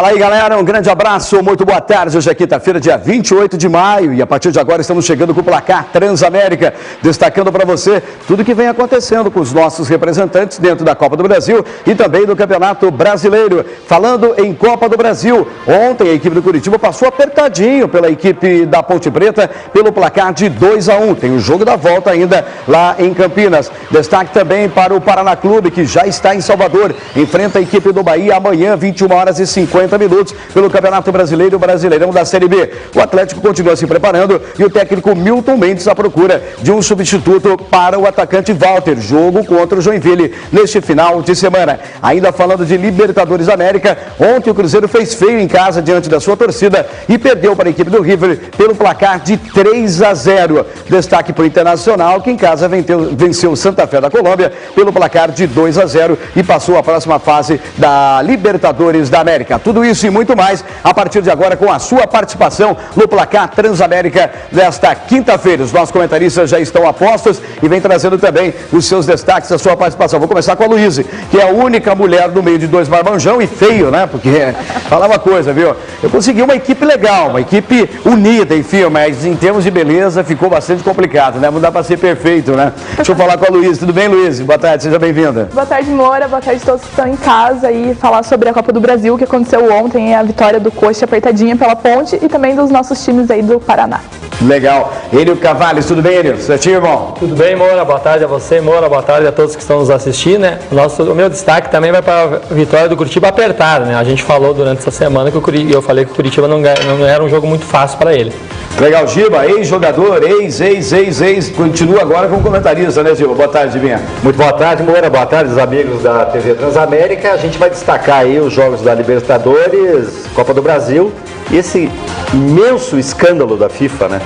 Fala aí, galera, um grande abraço, muito boa tarde. Hoje é quinta-feira, dia 28 de maio, e a partir de agora estamos chegando com o placar Transamérica, destacando para você tudo que vem acontecendo com os nossos representantes dentro da Copa do Brasil e também do Campeonato Brasileiro. Falando em Copa do Brasil, ontem a equipe do Curitiba passou apertadinho pela equipe da Ponte Preta pelo placar de 2-1. Tem o jogo da volta ainda lá em Campinas. Destaque também para o Paraná Clube, que já está em Salvador, enfrenta a equipe do Bahia amanhã, 21h50 minutos, pelo Campeonato Brasileiro e o Brasileirão da Série B. O Atlético continua se preparando e o técnico Milton Mendes à procura de um substituto para o atacante Walter. Jogo contra o Joinville neste final de semana. Ainda falando de Libertadores da América, ontem o Cruzeiro fez feio em casa diante da sua torcida e perdeu para a equipe do River pelo placar de 3-0. Destaque para o Internacional, que em casa venceu o Santa Fé da Colômbia pelo placar de 2-0 e passou à próxima fase da Libertadores da América. Tudo isso e muito mais a partir de agora com a sua participação no placar Transamérica desta quinta-feira. Os nossos comentaristas já estão a postos e vem trazendo também os seus destaques, a sua participação. Vou começar com a Luíse, que é a única mulher no meio de dois marmanjão e feio, né? Porque falar uma coisa, viu? Eu consegui uma equipe legal, uma equipe unida, enfim, mas em termos de beleza ficou bastante complicado, né? Não dá para ser perfeito, né? Deixa eu falar com a Luíse. Tudo bem, Luíse? Boa tarde, seja bem-vinda. Boa tarde, Moura. Boa tarde a todos que estão em casa e falar sobre a Copa do Brasil, que aconteceu ontem, a vitória do Coxa apertadinha pela Ponte e também dos nossos times aí do Paraná. Legal. Enio Cavales, tudo bem, Enio? Certinho, irmão? Tudo bem, Moura? Boa tarde a você, Moura. Boa tarde a todos que estão nos assistindo, né? O meu destaque também vai para a vitória do Curitiba apertada, né? A gente falou durante essa semana que eu falei que o Curitiba não era um jogo muito fácil para ele. Legal, Giba, ex-jogador, ex, continua agora como comentarista, né, Giba? Boa tarde, Givinha. Muito boa tarde, Moura, boa tarde, os amigos da TV Transamérica. A gente vai destacar aí os jogos da Libertadores, Copa do Brasil e esse imenso escândalo da FIFA, né?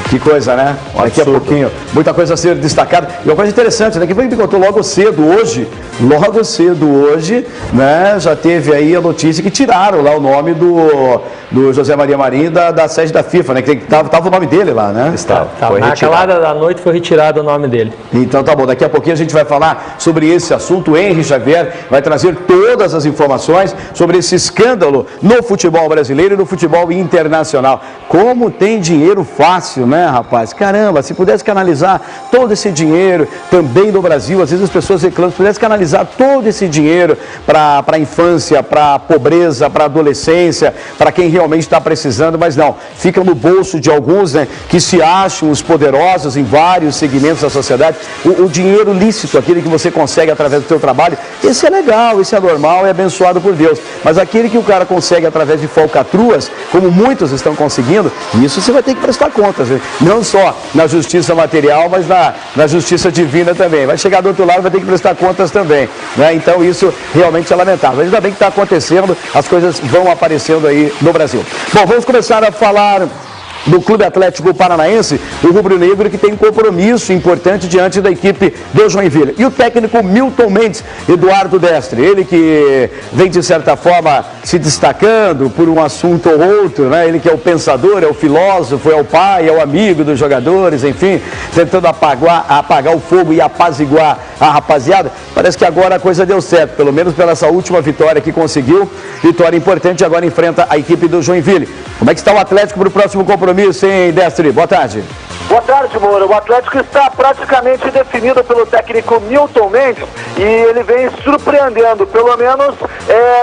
Que coisa, né? Daqui a pouquinho, muita coisa a ser destacada. E uma coisa interessante, né? Que foi que me contou logo cedo hoje, né? Já teve aí a notícia que tiraram lá o nome do José Maria Marinho da sede da FIFA, né? Que tava o nome dele lá, né? Estava. Na calada da noite foi retirado o nome dele. Então tá bom, daqui a pouquinho a gente vai falar sobre esse assunto. O Henry Xavier vai trazer todas as informações sobre esse escândalo no futebol brasileiro e no futebol internacional. Como tem dinheiro fácil, né, rapaz? Caramba, se pudesse canalizar todo esse dinheiro também no Brasil, às vezes as pessoas reclamam, se pudesse canalizar todo esse dinheiro para a infância, para a pobreza, para a adolescência, para quem realmente está precisando, mas não, fica no bolso de alguns, né, que se acham os poderosos em vários segmentos da sociedade. O dinheiro lícito, aquele que você consegue através do seu trabalho, esse é legal, esse é normal, é abençoado por Deus, mas aquele que o cara consegue através de falcatruas, como muitos estão conseguindo, isso você vai ter que prestar contas, né? Não só na justiça material, mas na justiça divina também. Vai chegar do outro lado, vai ter que prestar contas também, né? Então isso realmente é lamentável. Ainda bem que está acontecendo, as coisas vão aparecendo aí no Brasil. Bom, vamos começar a falar do Clube Atlético Paranaense, o rubro-negro que tem um compromisso importante diante da equipe do Joinville. E o técnico Milton Mendes, Eduardo Destre, ele que vem de certa forma se destacando por um assunto ou outro, né? Ele que é o pensador, é o filósofo, é o pai, é o amigo dos jogadores, enfim, tentando apagar o fogo e apaziguar a rapaziada. Parece que agora a coisa deu certo, pelo menos pela essa última vitória que conseguiu, vitória importante, agora enfrenta a equipe do Joinville. Como é que está o Atlético para o próximo compromisso, hein, Destre? Boa tarde. Boa tarde, Moura. O Atlético está praticamente definido pelo técnico Milton Mendes e ele vem surpreendendo, pelo menos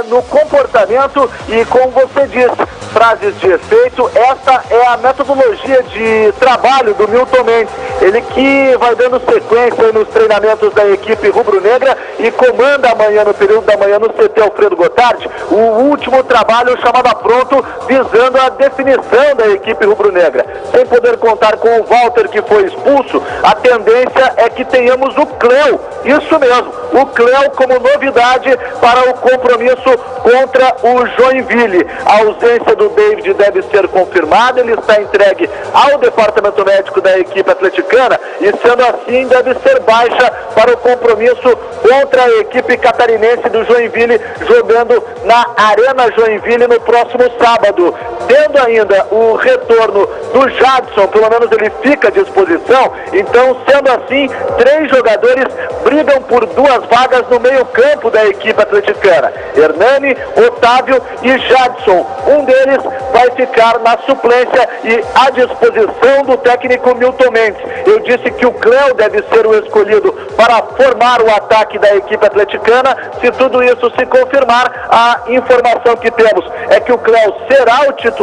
no comportamento e, como você disse, frases de efeito. Essa é a metodologia de trabalho do Milton Mendes. Ele que vai dando sequência nos treinamentos da equipe rubro-negra e comanda amanhã, no período da manhã, no CT Alfredo Gotardi, o último trabalho chamado a pronto, visando a definição da equipe rubro-negra. Sem poder contar com o Walter, que foi expulso, a tendência é que tenhamos o Cléo, isso mesmo, o Cléo como novidade para o compromisso contra o Joinville. A ausência do David deve ser confirmada, ele está entregue ao departamento médico da equipe atleticana Atleticana e, sendo assim, deve ser baixa para o compromisso contra a equipe catarinense do Joinville, jogando na Arena Joinville no próximo sábado. Tendo ainda o retorno do Jadson, pelo menos ele fica à disposição, então, sendo assim, 3 jogadores brigam por 2 vagas no meio-campo da equipe atleticana: Hernani, Otávio e Jadson. Um deles vai ficar na suplência e à disposição do técnico Milton Mendes. Eu disse que o Cléo deve ser o escolhido para formar o ataque da equipe atleticana. Se tudo isso se confirmar, a informação que temos é que o Cléo será o titular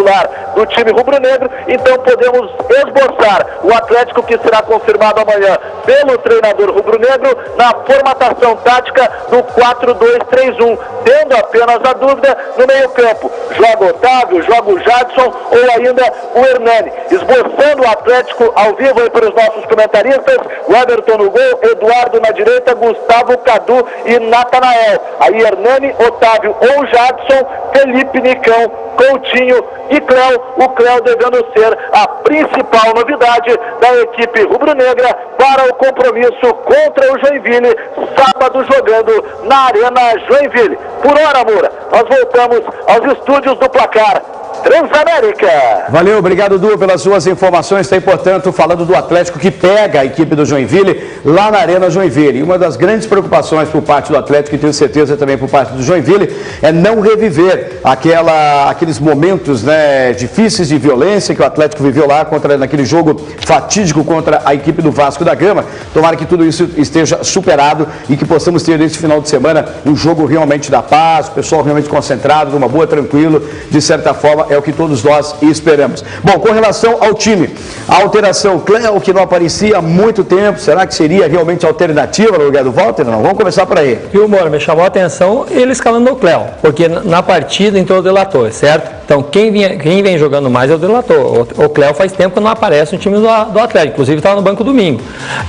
do time rubro-negro, então podemos esboçar o Atlético, que será confirmado amanhã pelo treinador rubro-negro, na formatação tática do 4-2-3-1, tendo apenas a dúvida no meio-campo: joga Otávio, joga o Jadson ou ainda o Hernani. Esboçando o Atlético ao vivo aí para os nossos comentaristas: o Everton no gol, Eduardo na direita, Gustavo, Cadu e Natanael. Aí Hernani, Otávio ou Jadson, Felipe, Nicão, Coutinho e Cléo. O Cléo devendo ser a principal novidade da equipe rubro-negra para o compromisso contra o Joinville, sábado, jogando na Arena Joinville. Por hora, Moura, nós voltamos aos estúdios do Placar Transamérica. Valeu, obrigado, Du, pelas suas informações. Está, portanto, falando do Atlético, que pega a equipe do Joinville lá na Arena Joinville. E uma das grandes preocupações por parte do Atlético, e tenho certeza também por parte do Joinville, é não reviver aqueles momentos, né, difíceis de violência que o Atlético viveu lá naquele jogo fatídico contra a equipe do Vasco da Gama. Tomara que tudo isso esteja superado e que possamos ter neste final de semana um jogo realmente da paz, o pessoal realmente concentrado, numa boa, tranquilo, de certa forma. É o que todos nós esperamos. Bom, com relação ao time, a alteração, Cléo, que não aparecia há muito tempo, será que seria realmente alternativa no lugar do Walter? Não, vamos começar por aí. E o Moura, me chamou a atenção ele escalando o Cléo, porque na partida entrou o Delator, certo? Então quem vem jogando mais é o Delator. O Cléo faz tempo que não aparece no time do Atlético, inclusive estava no banco domingo.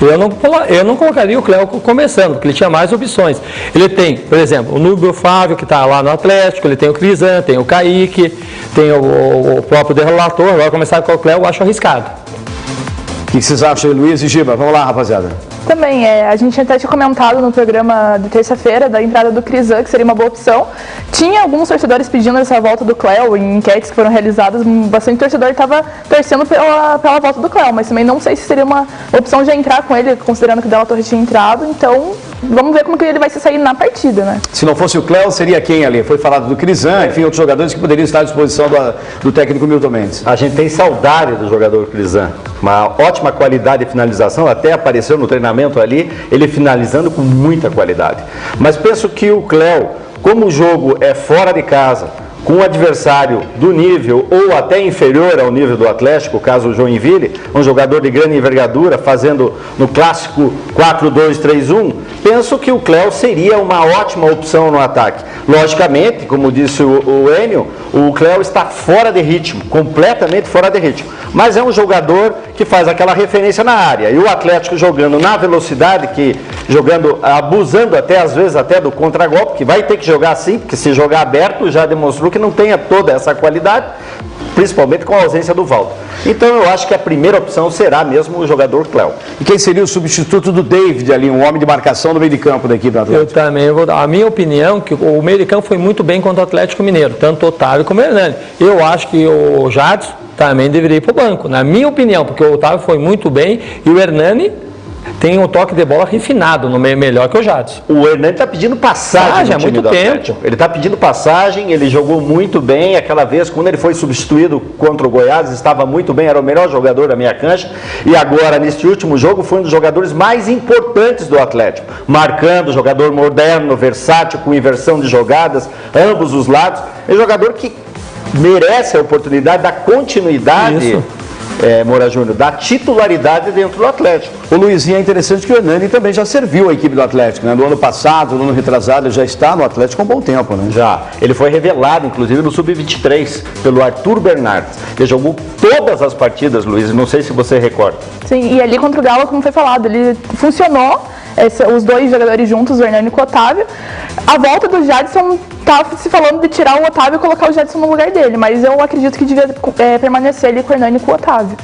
Eu não colocaria o Cléo começando, porque ele tinha mais opções. Ele tem, por exemplo, o Núbio Flávio, que está lá no Atlético, ele tem o Crisan, tem o Kaique, tem o próprio Delator. Agora começar com o Cléo, eu acho arriscado. O que vocês acham, Luiz e Giba? Vamos lá, rapaziada. Também, a gente até tinha comentado no programa de terça-feira da entrada do Crisan, que seria uma boa opção. Tinha alguns torcedores pedindo essa volta do Cléo, em enquetes que foram realizadas, bastante torcedor estava torcendo pela volta do Cléo, mas também não sei se seria uma opção de entrar com ele, considerando que o Delator tinha entrado, então vamos ver como que ele vai se sair na partida, né? Se não fosse o Cléo, seria quem ali? Foi falado do Crisan, enfim, outros jogadores que poderiam estar à disposição do técnico Milton Mendes. A gente tem saudade do jogador Crisan, uma ótima qualidade de finalização, até apareceu no treinamento ali, ele finalizando com muita qualidade. Mas penso que o Cléo, como o jogo é fora de casa, com um adversário do nível ou até inferior ao nível do Atlético, caso o Joinville, um jogador de grande envergadura, fazendo no clássico 4-2-3-1, penso que o Cléo seria uma ótima opção no ataque. Logicamente, como disse o Enio, o Cléo está fora de ritmo, completamente fora de ritmo. Mas é um jogador que faz aquela referência na área. E o Atlético jogando na velocidade, abusando até às vezes até do contragolpe, que vai ter que jogar assim, porque se jogar aberto já demonstrou que não tenha toda essa qualidade, principalmente com a ausência do Walter. Então eu acho que a primeira opção será mesmo o jogador Cléo. E quem seria o substituto do David ali, um homem de marcação no meio de campo da equipe do Atlético? Eu também vou dar a minha opinião, que o meio de campo foi muito bem contra o Atlético Mineiro, tanto o Otávio como o Hernani. Eu acho que o Jadson também deveria ir para o banco, na minha opinião, porque o Otávio foi muito bem e o Hernani tem um toque de bola refinado, no meio melhor que o Jadson. O Hernani está pedindo passagem há muito tempo. Ele está pedindo passagem, ele jogou muito bem. Aquela vez, quando ele foi substituído contra o Goiás, estava muito bem, era o melhor jogador da minha cancha. E agora, neste último jogo, foi um dos jogadores mais importantes do Atlético. Marcando, jogador moderno, versátil, com inversão de jogadas, ambos os lados. É um jogador que merece a oportunidade da continuidade. Moura Júnior, da titularidade dentro do Atlético. O Luizinho, é interessante que o Hernani também já serviu a equipe do Atlético, né? No ano passado, no ano retrasado, ele já está no Atlético há um bom tempo, né? Já. Ele foi revelado, inclusive, no Sub-23, pelo Arthur Bernardes. Ele jogou todas as partidas, Luiz, não sei se você recorda. Sim, e ali contra o Galo, como foi falado, ele funcionou, os dois jogadores juntos, o Hernani e o Otávio. A volta do Jadson, tá se falando de tirar o Otávio e colocar o Jadson no lugar dele, mas eu acredito que devia permanecer ali com o Hernani e com o Otávio.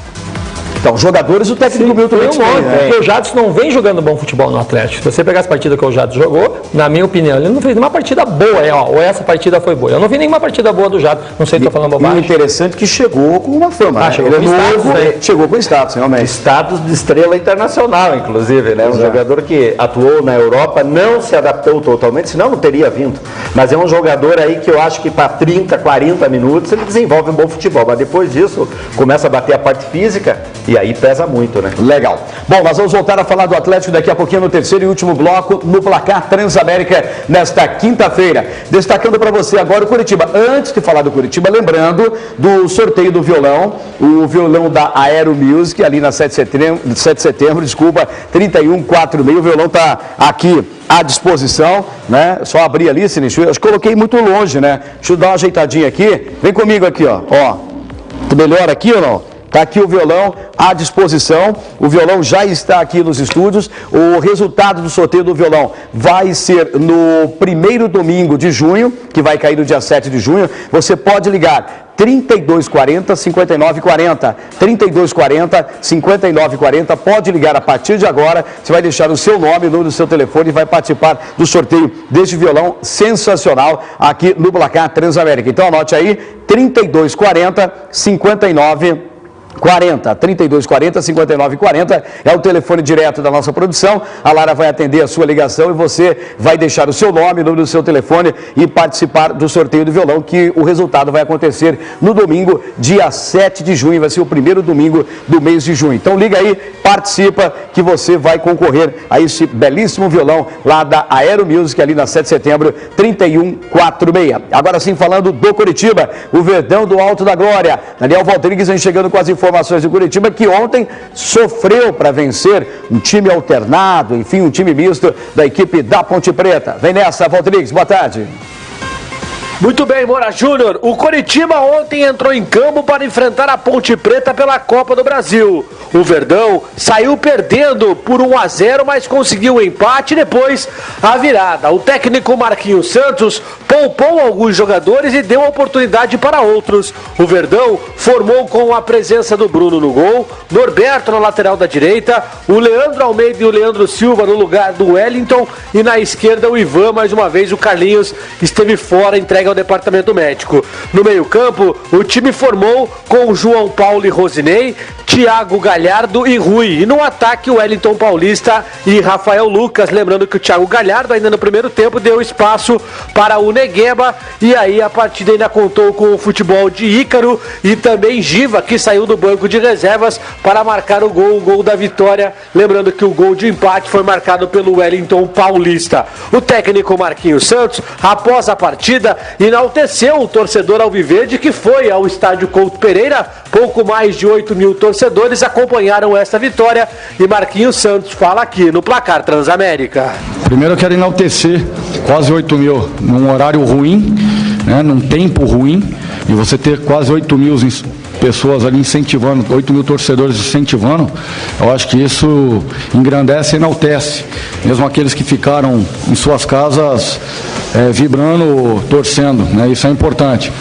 Então, jogadores o técnico Milton Mendes tem, né? Porque o Jadson não vem jogando bom futebol no Atlético. Se você pegar as partidas que o Jadson jogou, na minha opinião, ele não fez nenhuma partida boa, ou essa partida foi boa. Eu não vi nenhuma partida boa do Jadson, não sei se estou falando bobagem. E interessante que chegou com uma fama, chegou com status, chegou com status, realmente. Status de estrela internacional, inclusive, né? Um jogador que atuou na Europa, não se adaptou totalmente, senão não teria vindo. Mas é um jogador aí que eu acho que para 30, 40 minutos ele desenvolve um bom futebol, mas depois disso começa a bater a parte física e aí pesa muito, né? Legal. Bom, nós vamos voltar a falar do Atlético daqui a pouquinho no terceiro e último bloco no Placar Transamérica nesta quinta-feira. Destacando para você agora o Curitiba. Antes de falar do Curitiba, lembrando do sorteio do violão, o violão da Aero Music, ali na 7 de setembro, 3146, o violão está aqui à disposição, né? Só abrir ali, Sinistro. Eu coloquei muito longe, né? Deixa eu dar uma ajeitadinha aqui. Vem comigo aqui, ó. Tá melhor aqui ou não? Está aqui o violão à disposição, o violão já está aqui nos estúdios, o resultado do sorteio do violão vai ser no primeiro domingo de junho, que vai cair no dia 7 de junho, você pode ligar 3240 5940, 3240 5940, pode ligar a partir de agora, você vai deixar o seu nome, o número do seu telefone e vai participar do sorteio deste violão sensacional aqui no Placar Transamérica. Então anote aí, 3240 5940. 3240 5940 é o telefone direto da nossa produção. A Lara vai atender a sua ligação e você vai deixar o seu nome, o número do seu telefone e participar do sorteio do violão, que o resultado vai acontecer no domingo, dia 7 de junho, vai ser o primeiro domingo do mês de junho. Então liga aí, participa que você vai concorrer a esse belíssimo violão lá da Aero Music, ali na 7 de setembro, 3146. Agora sim, falando do Curitiba, o Verdão do Alto da Glória. Daniel Rodrigues vem chegando com as informações do Curitiba, que ontem sofreu para vencer um time alternado, enfim, um time misto da equipe da Ponte Preta. Vem nessa, Rodrigues, boa tarde. Muito bem, Moura Júnior. O Coritiba ontem entrou em campo para enfrentar a Ponte Preta pela Copa do Brasil. O Verdão saiu perdendo por 1-0, mas conseguiu o empate e depois a virada. O técnico Marquinhos Santos poupou alguns jogadores e deu oportunidade para outros. O Verdão formou com a presença do Bruno no gol, Norberto na lateral da direita, o Leandro Almeida e o Leandro Silva no lugar do Wellington e na esquerda o Ivan. Mais uma vez o Carlinhos esteve fora, entregue ao departamento médico. No meio-campo, o time formou com João Paulo e Rosinei, Thiago Galhardo e Rui. E no ataque, o Wellington Paulista e Rafael Lucas. Lembrando que o Thiago Galhardo, ainda no primeiro tempo, deu espaço para o Negueba. E aí a partida ainda contou com o futebol de Ícaro e também Giva, que saiu do banco de reservas para marcar o gol da vitória. Lembrando que o gol de empate foi marcado pelo Wellington Paulista. O técnico Marquinhos Santos, após a partida, enalteceu o torcedor alviverde que foi ao estádio Couto Pereira. Pouco mais de 8 mil torcedores acompanharam esta vitória e Marquinhos Santos fala aqui no Placar Transamérica. Primeiro eu quero enaltecer quase 8 mil num horário ruim, né, num tempo ruim, e você ter quase 8 mil pessoas ali incentivando, 8 mil torcedores incentivando, eu acho que isso engrandece e enaltece, mesmo aqueles que ficaram em suas casas vibrando, torcendo, né? Isso é importante.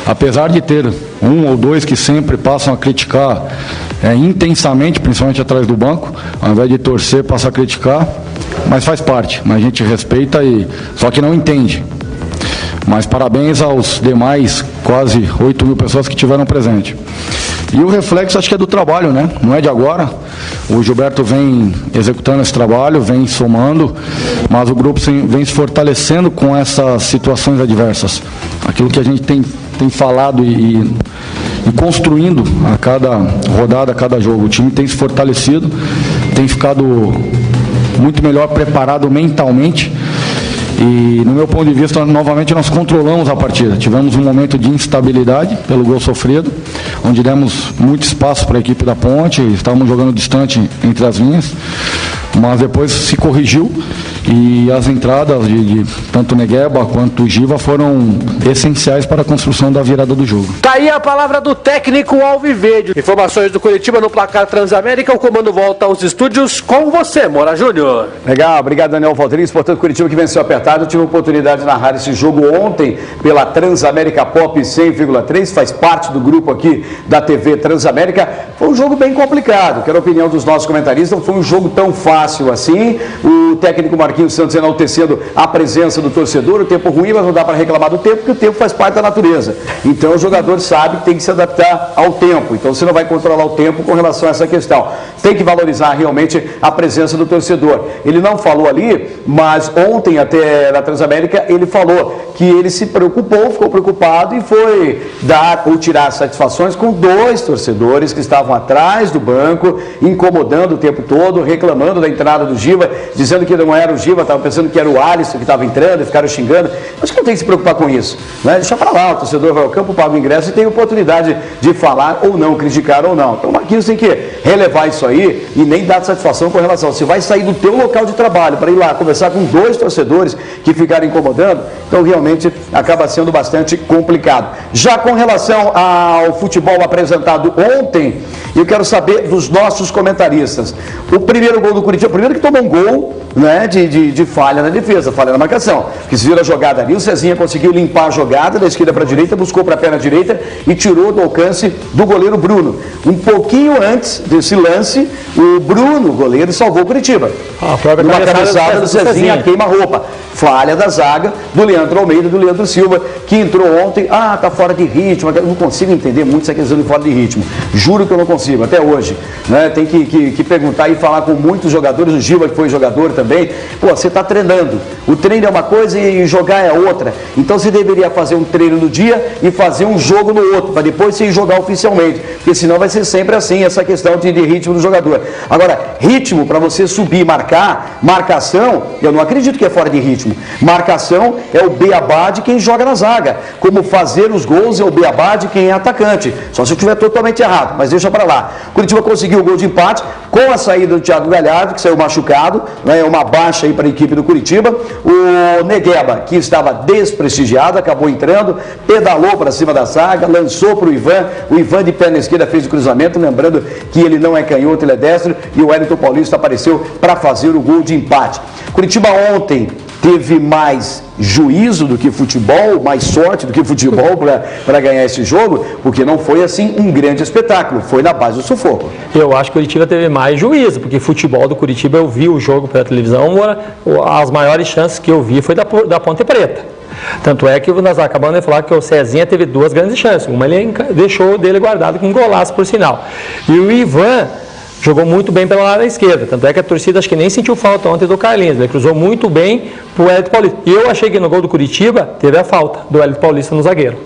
Apesar de ter um ou dois que sempre passam a criticar intensamente, principalmente atrás do banco, ao invés de torcer, passa a criticar, mas faz parte, a gente respeita, só que não entende. Mas parabéns aos demais quase 8 mil pessoas que tiveram presente. E o reflexo acho que é do trabalho, né? Não é de agora. O Gilberto vem executando esse trabalho, vem somando, mas o grupo vem se fortalecendo com essas situações adversas. Aquilo que a gente tem falado e construindo a cada rodada, a cada jogo. O time tem se fortalecido, tem ficado muito melhor preparado mentalmente. E, no meu ponto de vista, novamente nós controlamos a partida. Tivemos um momento de instabilidade pelo gol sofrido, onde demos muito espaço para a equipe da Ponte, estávamos jogando distante entre as linhas, mas depois se corrigiu E as entradas de tanto Negueba quanto Giva foram essenciais para a construção da virada do jogo. Tá aí a palavra do técnico Alviverde. Informações do Curitiba no placar Transamérica. O comando volta aos estúdios com você, Moura Júnior. Legal, obrigado Daniel Valterinho. Portanto, Curitiba que venceu apertado. Eu tive a oportunidade de narrar esse jogo ontem pela Transamérica Pop 100,3. Faz parte do grupo aqui da TV Transamérica. Foi um jogo bem complicado, que era a opinião dos nossos comentaristas. Não foi um jogo tão fácil assim. O técnico Marquinhos Santos enaltecendo a presença do torcedor. O tempo ruim, mas não dá para reclamar do tempo, porque o tempo faz parte da natureza. Então o jogador sabe que tem que se adaptar ao tempo. Então você não vai controlar o tempo com relação a essa questão. Tem que valorizar realmente a presença do torcedor. Ele não falou ali, mas ontem até na Transamérica ele falou que ele se preocupou, ficou preocupado e foi dar ou tirar satisfações com 2 torcedores que estavam atrás do banco, incomodando o tempo todo, reclamando da entrada do Giva, dizendo que não era o Giva, estavam pensando que era o Alisson que estava entrando e ficaram xingando. Acho que não tem que se preocupar com isso, né? Deixa para lá, o torcedor vai ao campo, paga o ingresso e tem oportunidade de falar ou não, criticar ou não. Então o Marquinhos tem que relevar isso aí e nem dar satisfação com relação. Você vai sair do teu local de trabalho para ir lá conversar com 2 torcedores que ficaram incomodando, então realmente acaba sendo bastante complicado. Já com relação ao futebol apresentado ontem, eu quero saber dos nossos comentaristas. O primeiro gol do Curitiba, o primeiro que tomou um gol, né, de falha na defesa, falha na marcação. Que se viram a jogada ali, o Cezinha conseguiu limpar a jogada da esquerda para a direita, buscou para a perna direita e tirou do alcance do goleiro Bruno. Um pouquinho antes desse lance, o Bruno, goleiro, salvou o Curitiba. Uma cabeçada do Cezinha, queima-roupa. Falha da zaga do Leandro Almeida e do Leandro Silva, que entrou ontem. Tá fora de ritmo. Eu não consigo entender muito essa questão de fora de ritmo. Juro que eu não consigo, até hoje. Né? Tem que perguntar e falar com muitos jogadores. O Giva, que foi jogador também. Pô, você está treinando. O treino é uma coisa e jogar é outra. Então você deveria fazer um treino no dia e fazer um jogo no outro, para depois você ir jogar oficialmente. Porque senão vai ser sempre assim, essa questão de ritmo do jogador. Agora, ritmo para você subir e marcar, marcação, eu não acredito que é fora de ritmo. Marcação é o beabá de quem joga na zaga. Como fazer os gols é o beabá de quem é atacante. Só se eu estiver totalmente errado, mas deixa para lá. Curitiba conseguiu o gol de empate com a saída do Thiago Galhardo, que saiu machucado, né, uma baixa aí para a equipe do Curitiba. O Negueba, que estava desprestigiado, acabou entrando, pedalou para cima da zaga, lançou para o Ivan de perna esquerda fez o cruzamento, lembrando que ele não é canhoto, ele é destro, e o Wellington Paulista apareceu para fazer o gol de empate. Curitiba ontem teve mais juízo do que futebol, mais sorte do que futebol para ganhar esse jogo, porque não foi assim um grande espetáculo, foi na base do sufoco. Eu acho que o Curitiba teve mais juízo, porque futebol do Curitiba eu vi o jogo pela televisão, as maiores chances que eu vi foi da Ponte Preta. Tanto é que nós acabamos de falar que o Cezinha teve 2 grandes chances, uma ele deixou dele guardado com um golaço por sinal. E o Ivan jogou muito bem pela lado esquerda, tanto é que a torcida acho que nem sentiu falta ontem do Carlinhos, ele cruzou muito bem pro Wellington Paulista. E eu achei que no gol do Curitiba teve a falta do Wellington Paulista no zagueiro.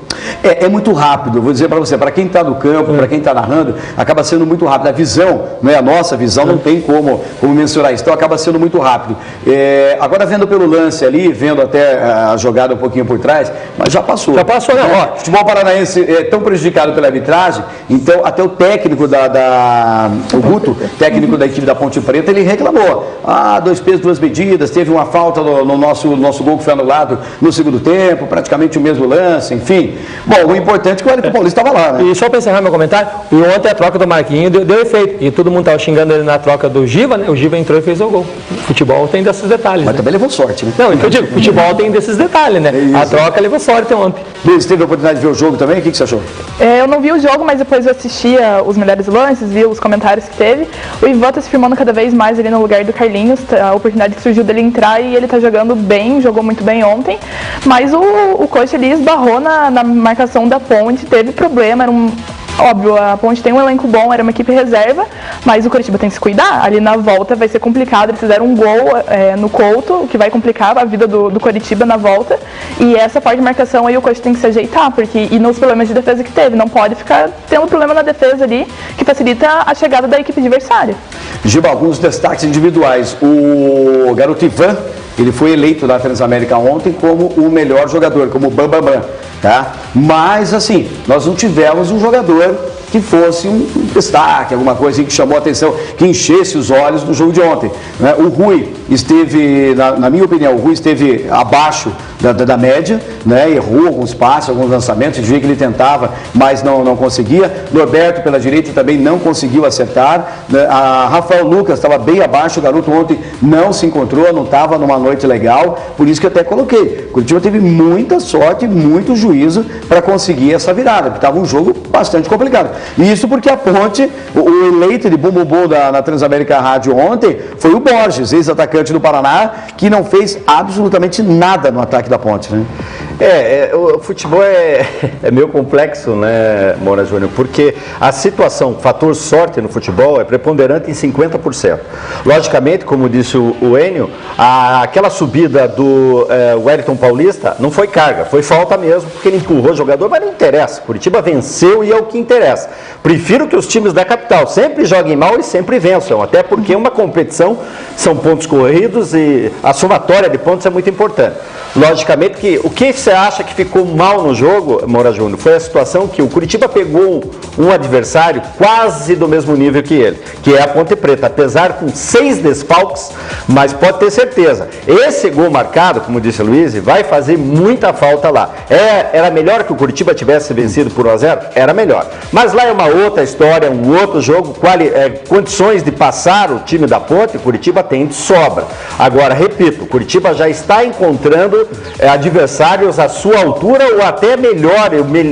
É muito rápido, vou dizer para você, para quem está no campo, para quem está narrando, acaba sendo muito rápido. A visão, não é a nossa visão, não tem como mensurar isso, então acaba sendo muito rápido. Agora vendo pelo lance ali, vendo até a jogada um pouquinho por trás, mas já passou. Já passou, né? O futebol paranaense é tão prejudicado pela arbitragem, então até o técnico o Guto, técnico da equipe da Ponte Preta, ele reclamou. 2 pesos, 2 medidas, teve uma falta no nosso gol que foi anulado no segundo tempo, praticamente o mesmo lance, enfim. Bom, o importante é que o Wellington Paulista estava lá, né? E só para encerrar meu comentário, e ontem a troca do Marquinhos deu efeito. E todo mundo estava xingando ele na troca do Giva, né? O Giva entrou e fez o gol. Futebol tem desses detalhes. Mas também levou sorte, né? Não, então eu digo, futebol tem desses detalhes, né? A troca levou sorte ontem. Luiz, teve a oportunidade de ver o jogo também? O que você achou? Eu não vi o jogo, mas depois eu assistia os melhores lances, vi os comentários que teve. O Ivan está se firmando cada vez mais ali no lugar do Carlinhos, a oportunidade que surgiu dele entrar e ele está jogando bem, jogou muito bem ontem. Mas o coach ali esbarrou na marcação da Ponte, teve problema, óbvio, a Ponte tem um elenco bom, era uma equipe reserva, mas o Curitiba tem que se cuidar. Ali na volta vai ser complicado, eles fizeram um gol no Couto, o que vai complicar a vida do Curitiba na volta. E essa parte de marcação aí o coach tem que se ajeitar, e nos problemas de defesa que teve, não pode ficar tendo problema na defesa ali, que facilita a chegada da equipe adversária. Giba, alguns destaques individuais. O garoto Ivan, ele foi eleito na Transamérica ontem como o melhor jogador, como o Bambambam, tá? Mas, assim, nós não tivemos um jogador que fosse um destaque, alguma coisa assim que chamou a atenção, que enchesse os olhos no jogo de ontem, né? O Rui esteve, na minha opinião, o Rui esteve abaixo da média, né? Errou alguns passes, alguns lançamentos, você via que ele tentava, mas não conseguia. Norberto pela direita também não conseguiu acertar, né? A Rafael Lucas estava bem abaixo, o garoto ontem não se encontrou, não estava numa noite legal, por isso que eu até coloquei. O Curitiba teve muita sorte, muito juízo para conseguir essa virada, porque estava um jogo bastante complicado. E isso porque a Ponte, o eleito de Bumbum na Transamérica Rádio ontem, foi o Borges, ex-atacante do Paraná, que não fez absolutamente nada no ataque da Ponte, né? O futebol é meio complexo, né, Moura Júnior? Porque a situação, o fator sorte no futebol é preponderante em 50%. Logicamente, como disse o Enio, aquela subida do Wellington Paulista não foi carga, foi falta mesmo, porque ele empurrou o jogador, mas não interessa. Curitiba venceu e é o que interessa. Prefiro que os times da capital sempre joguem mal e sempre vençam, até porque uma competição são pontos corridos e a somatória de pontos é muito importante. Logicamente que o que você acha que ficou mal no jogo, Moura Júnior, foi a situação que o Curitiba pegou um adversário quase do mesmo nível que ele, que é a Ponte Preta, apesar com 6 desfalques, mas pode ter certeza, esse gol marcado, como disse o Luiz, vai fazer muita falta lá. Era melhor que o Curitiba tivesse vencido por 1-0? Era melhor. Mas lá é uma outra história, um outro jogo, condições de passar o time da Ponte, o Curitiba tem de sobra. Agora, repito, o Curitiba já está encontrando adversários à sua altura ou até melhor,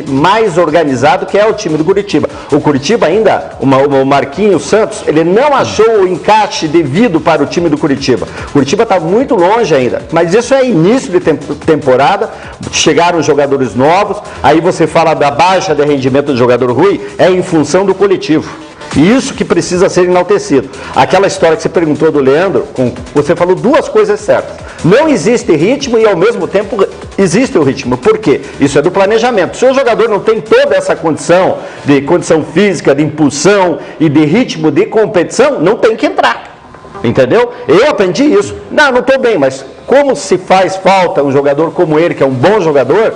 mais organizado, que é o time do Curitiba. O Curitiba ainda, o Marquinhos Santos, ele não achou o encaixe devido para o time do Curitiba. O Curitiba está muito longe ainda, mas isso é início de temporada, chegaram jogadores novos, aí você fala da baixa de rendimento do jogador Rui, é em função do coletivo. E isso que precisa ser enaltecido. Aquela história que você perguntou do Leandro, você falou duas coisas certas. Não existe ritmo e ao mesmo tempo existe o ritmo. Por quê? Isso é do planejamento. Se o jogador não tem toda essa condição de condição física, de impulsão e de ritmo de competição, não tem que entrar. Entendeu? Eu aprendi isso. Não estou bem, mas como se faz falta um jogador como ele, que é um bom jogador,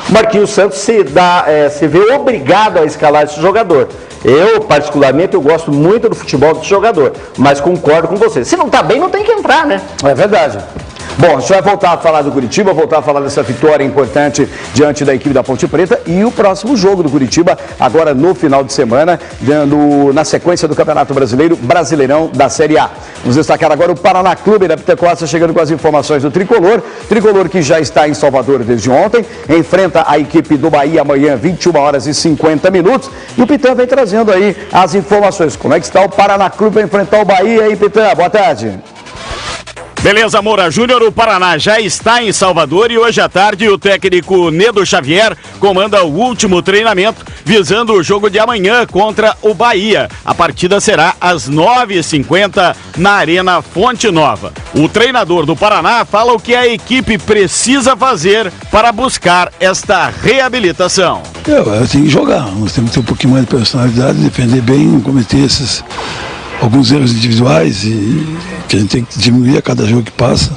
Marquinhos Santos se vê obrigado a escalar esse jogador. Eu, particularmente, eu gosto muito do futebol desse jogador, mas concordo com você. Se não está bem, não tem que entrar, né? É verdade. Bom, a gente vai voltar a falar do Curitiba, voltar a falar dessa vitória importante diante da equipe da Ponte Preta e o próximo jogo do Curitiba, agora no final de semana, na sequência do Campeonato Brasileiro, Brasileirão da Série A. Vamos destacar agora o Paraná Clube da Pitecosta, chegando com as informações do Tricolor. Tricolor que já está em Salvador desde ontem, enfrenta a equipe do Bahia amanhã, 21h50. E o Pitã vem trazendo aí as informações. Como é que está o Paraná Clube para enfrentar o Bahia aí, Pitã? Boa tarde. Beleza, Moura Júnior, o Paraná já está em Salvador e hoje à tarde o técnico Nedo Xavier comanda o último treinamento visando o jogo de amanhã contra o Bahia. A partida será às 9h50 na Arena Fonte Nova. O treinador do Paraná fala o que a equipe precisa fazer para buscar esta reabilitação. Eu tenho que jogar, nós temos que ter um pouquinho mais de personalidade, defender bem, não cometer alguns erros individuais e que a gente tem que diminuir a cada jogo que passa.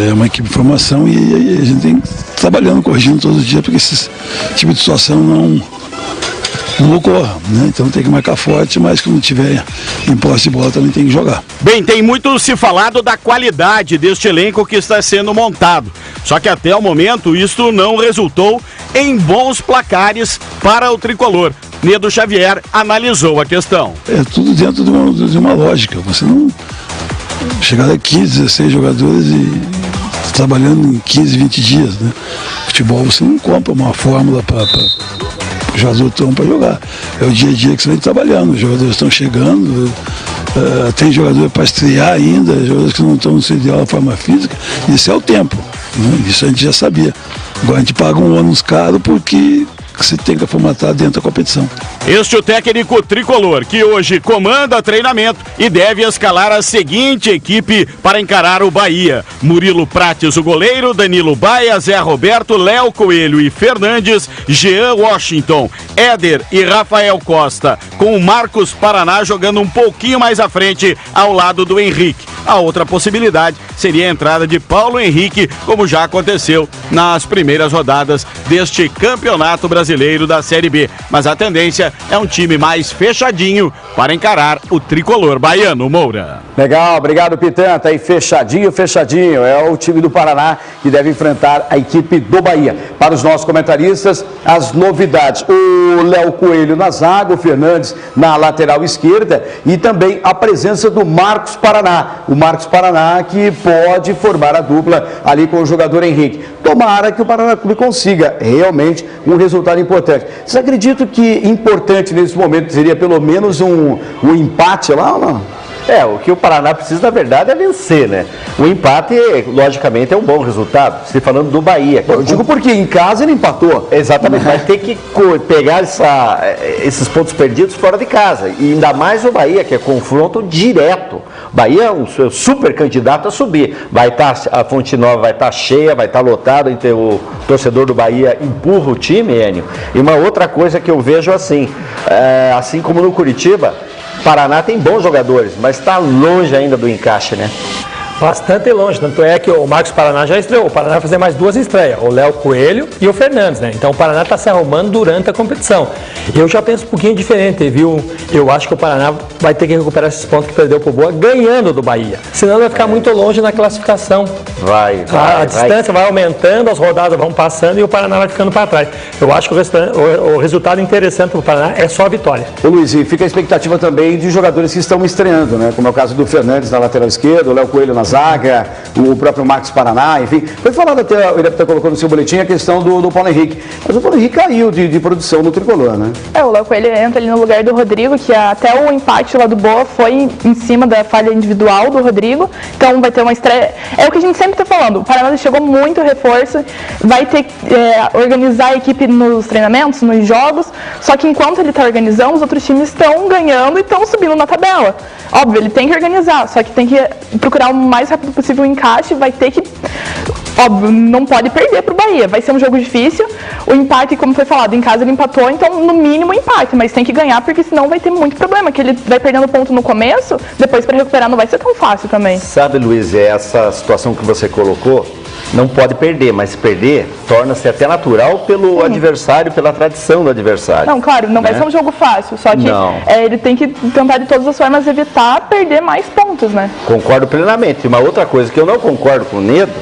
É uma equipe de formação e a gente tem que ir trabalhando, corrigindo todos os dias para que esse tipo de situação não ocorra, né? Então tem que marcar forte, mas quando tiver em posse de bola também tem que jogar. Bem, tem muito se falado da qualidade deste elenco que está sendo montado. Só que até o momento isto não resultou em bons placares para o tricolor. Nedo Xavier analisou a questão. É tudo dentro de uma lógica. Você não chegar a 15, 16 jogadores e trabalhando em 15, 20 dias, né? Futebol você não compra uma fórmula para o jogador para jogar. É o dia a dia que você vai trabalhando. Os jogadores estão chegando, tem jogador para estrear ainda, jogadores que não estão no seu ideal da forma física. Isso é o tempo, né? Isso a gente já sabia. Agora a gente paga um ônus caro porque você tem que formatar dentro da competição. Este é o técnico tricolor, que hoje comanda treinamento e deve escalar a seguinte equipe para encarar o Bahia: Murilo Prates, o goleiro, Danilo Baia, Zé Roberto, Léo Coelho e Fernandes, Jean Washington, Éder e Rafael Costa, com o Marcos Paraná jogando um pouquinho mais à frente ao lado do Henrique. A outra possibilidade seria a entrada de Paulo Henrique, como já aconteceu nas primeiras rodadas deste Campeonato Brasileiro da Série B. Mas a tendência é um time mais fechadinho para encarar o tricolor baiano, Moura. Legal, obrigado, Pitan. Tá aí fechadinho. É o time do Paraná que deve enfrentar a equipe do Bahia. Para os nossos comentaristas, as novidades: o Léo Coelho na zaga, o Fernandes na lateral esquerda e também a presença do Marcos Paraná. O Marcos Paraná que pode formar a dupla ali com o jogador Henrique. Tomara que o Paraná Clube consiga realmente um resultado importante. Vocês acreditam que importante nesse momento seria pelo menos um empate lá ou não? O que o Paraná precisa, na verdade, é vencer, né? O empate, logicamente, é um bom resultado. Se falando do Bahia. Eu digo porque em casa ele empatou. Exatamente, vai ter que pegar esses pontos perdidos fora de casa. E ainda mais o Bahia, que é confronto direto. Bahia é um super candidato a subir. A Fonte Nova vai estar cheia, vai estar lotado, então o torcedor do Bahia empurra o time, Enio. E uma outra coisa que eu vejo assim como no Curitiba, Paraná tem bons jogadores, mas está longe ainda do encaixe, né? Bastante longe, tanto é que o Marcos Paraná já estreou. O Paraná vai fazer mais 2 estreias, o Léo Coelho e o Fernandes, né? Então o Paraná está se arrumando durante a competição. Eu já penso um pouquinho diferente, viu? Eu acho que o Paraná vai ter que recuperar esses pontos que perdeu pro Boa, ganhando do Bahia. Senão vai ficar muito longe na classificação. A distância vai aumentando, as rodadas vão passando e o Paraná vai ficando para trás. Eu acho que o resultado interessante para o Paraná é só a vitória. Ô Luiz, e fica a expectativa também de jogadores que estão estreando, né? Como é o caso do Fernandes na lateral esquerda, o Léo Coelho na zaga, o próprio Marcos Paraná, enfim. Foi falado até, o Irapita colocou no seu boletim a questão do Paulo Henrique. Mas o Paulo Henrique caiu de produção no tricolor, né? O Léo Coelho entra ali no lugar do Rodrigo, que até o empate lá do Boa foi em cima da falha individual do Rodrigo. Então vai ter uma estreia. É o que a gente sempre está falando. O Paraná chegou muito reforço, vai ter que organizar a equipe nos treinamentos, nos jogos. Só que enquanto ele está organizando, os outros times estão ganhando e estão subindo na tabela. Óbvio, ele tem que organizar, só que tem que procurar o mais rápido possível o encaixe, vai ter que... Óbvio, não pode perder para o Bahia, vai ser um jogo difícil. O empate, como foi falado, em casa ele empatou, então no mínimo empate, mas tem que ganhar porque senão vai ter muito problema, que ele vai perdendo ponto no começo, depois para recuperar não vai ser tão fácil também. Sabe, Luiz, essa situação que você colocou, não pode perder, mas se perder, torna-se até natural pelo adversário, pela tradição do adversário. Não, claro, não vai ser um jogo fácil, só que ele tem que tentar de todas as formas evitar perder mais pontos, né? Concordo plenamente. Uma outra coisa que eu não concordo com o Nedo,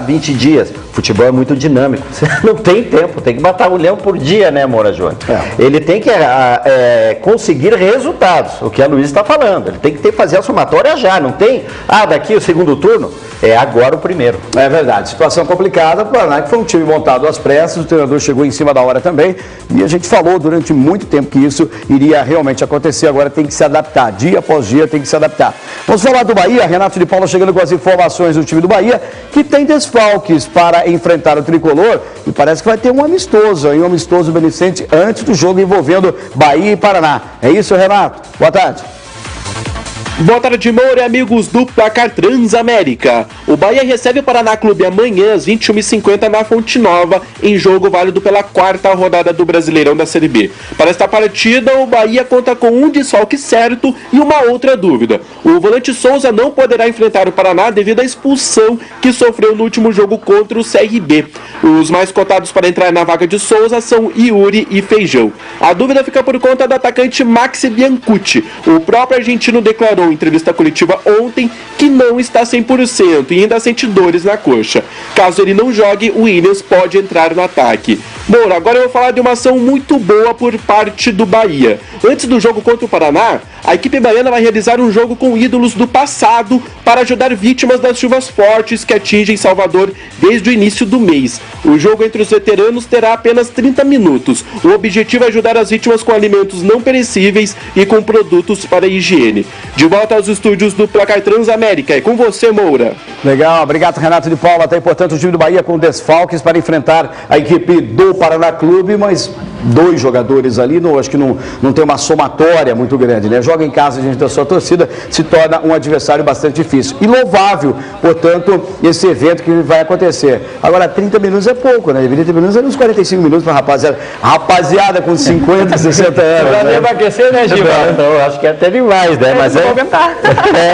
20 dias, futebol é muito dinâmico, você não tem tempo, tem que matar um leão por dia, né, Moura Júnior? Ele tem que conseguir resultados, o que a Luiz está falando, ele tem que fazer a somatória já, não tem, daqui o segundo turno, é agora o primeiro. É verdade, situação complicada, o Paraná que foi um time montado às pressas, o treinador chegou em cima da hora também, e a gente falou durante muito tempo que isso iria realmente acontecer, agora tem que se adaptar, dia após dia tem que se adaptar. Vamos falar do Bahia, Renato de Paula chegando com as informações do time do Bahia, que tem desfalques para enfrentar o tricolor, e parece que vai ter um amistoso beneficente antes do jogo envolvendo Bahia e Paraná. É isso, Renato? Boa tarde. Boa tarde, Moura e amigos do Placar Transamérica. O Bahia recebe o Paraná Clube amanhã às 21h50 na Fonte Nova, em jogo válido pela 4ª rodada do Brasileirão da Série B. Para esta partida, o Bahia conta com um desfalque certo e uma outra dúvida. O volante Souza não poderá enfrentar o Paraná devido à expulsão que sofreu no último jogo contra o CRB. Os mais cotados para entrar na vaga de Souza são Yuri e Feijão. A dúvida fica por conta do atacante Maxi Biancucci. O próprio argentino declarou em entrevista coletiva ontem que não está 100% e ainda sente dores na coxa. Caso ele não jogue, o Williams pode entrar no ataque. Bom, agora eu vou falar de uma ação muito boa por parte do Bahia. Antes do jogo contra o Paraná, a equipe baiana vai realizar um jogo com ídolos do passado para ajudar vítimas das chuvas fortes que atingem Salvador desde o início do mês. O jogo entre os veteranos terá apenas 30 minutos. O objetivo é ajudar as vítimas com alimentos não perecíveis e com produtos para higiene. De volta aos estúdios do Placar Transamérica, é com você, Moura. Legal, obrigado Renato de Paula. Tá, portanto, o time do Bahia com desfalques para enfrentar a equipe do Paraná Clube, mas 2 jogadores ali, acho que não tem uma somatória muito grande, né? Joga em casa diante da sua torcida, se torna um adversário bastante difícil. E louvável, portanto, esse evento que vai acontecer. Agora, 30 minutos é pouco, né? 30 minutos é uns 45 minutos para rapaziada com 50, 60 anos. Não dá para aquecer, né, Giba? Não, acho que é até demais, né? Mas não vou aguentar.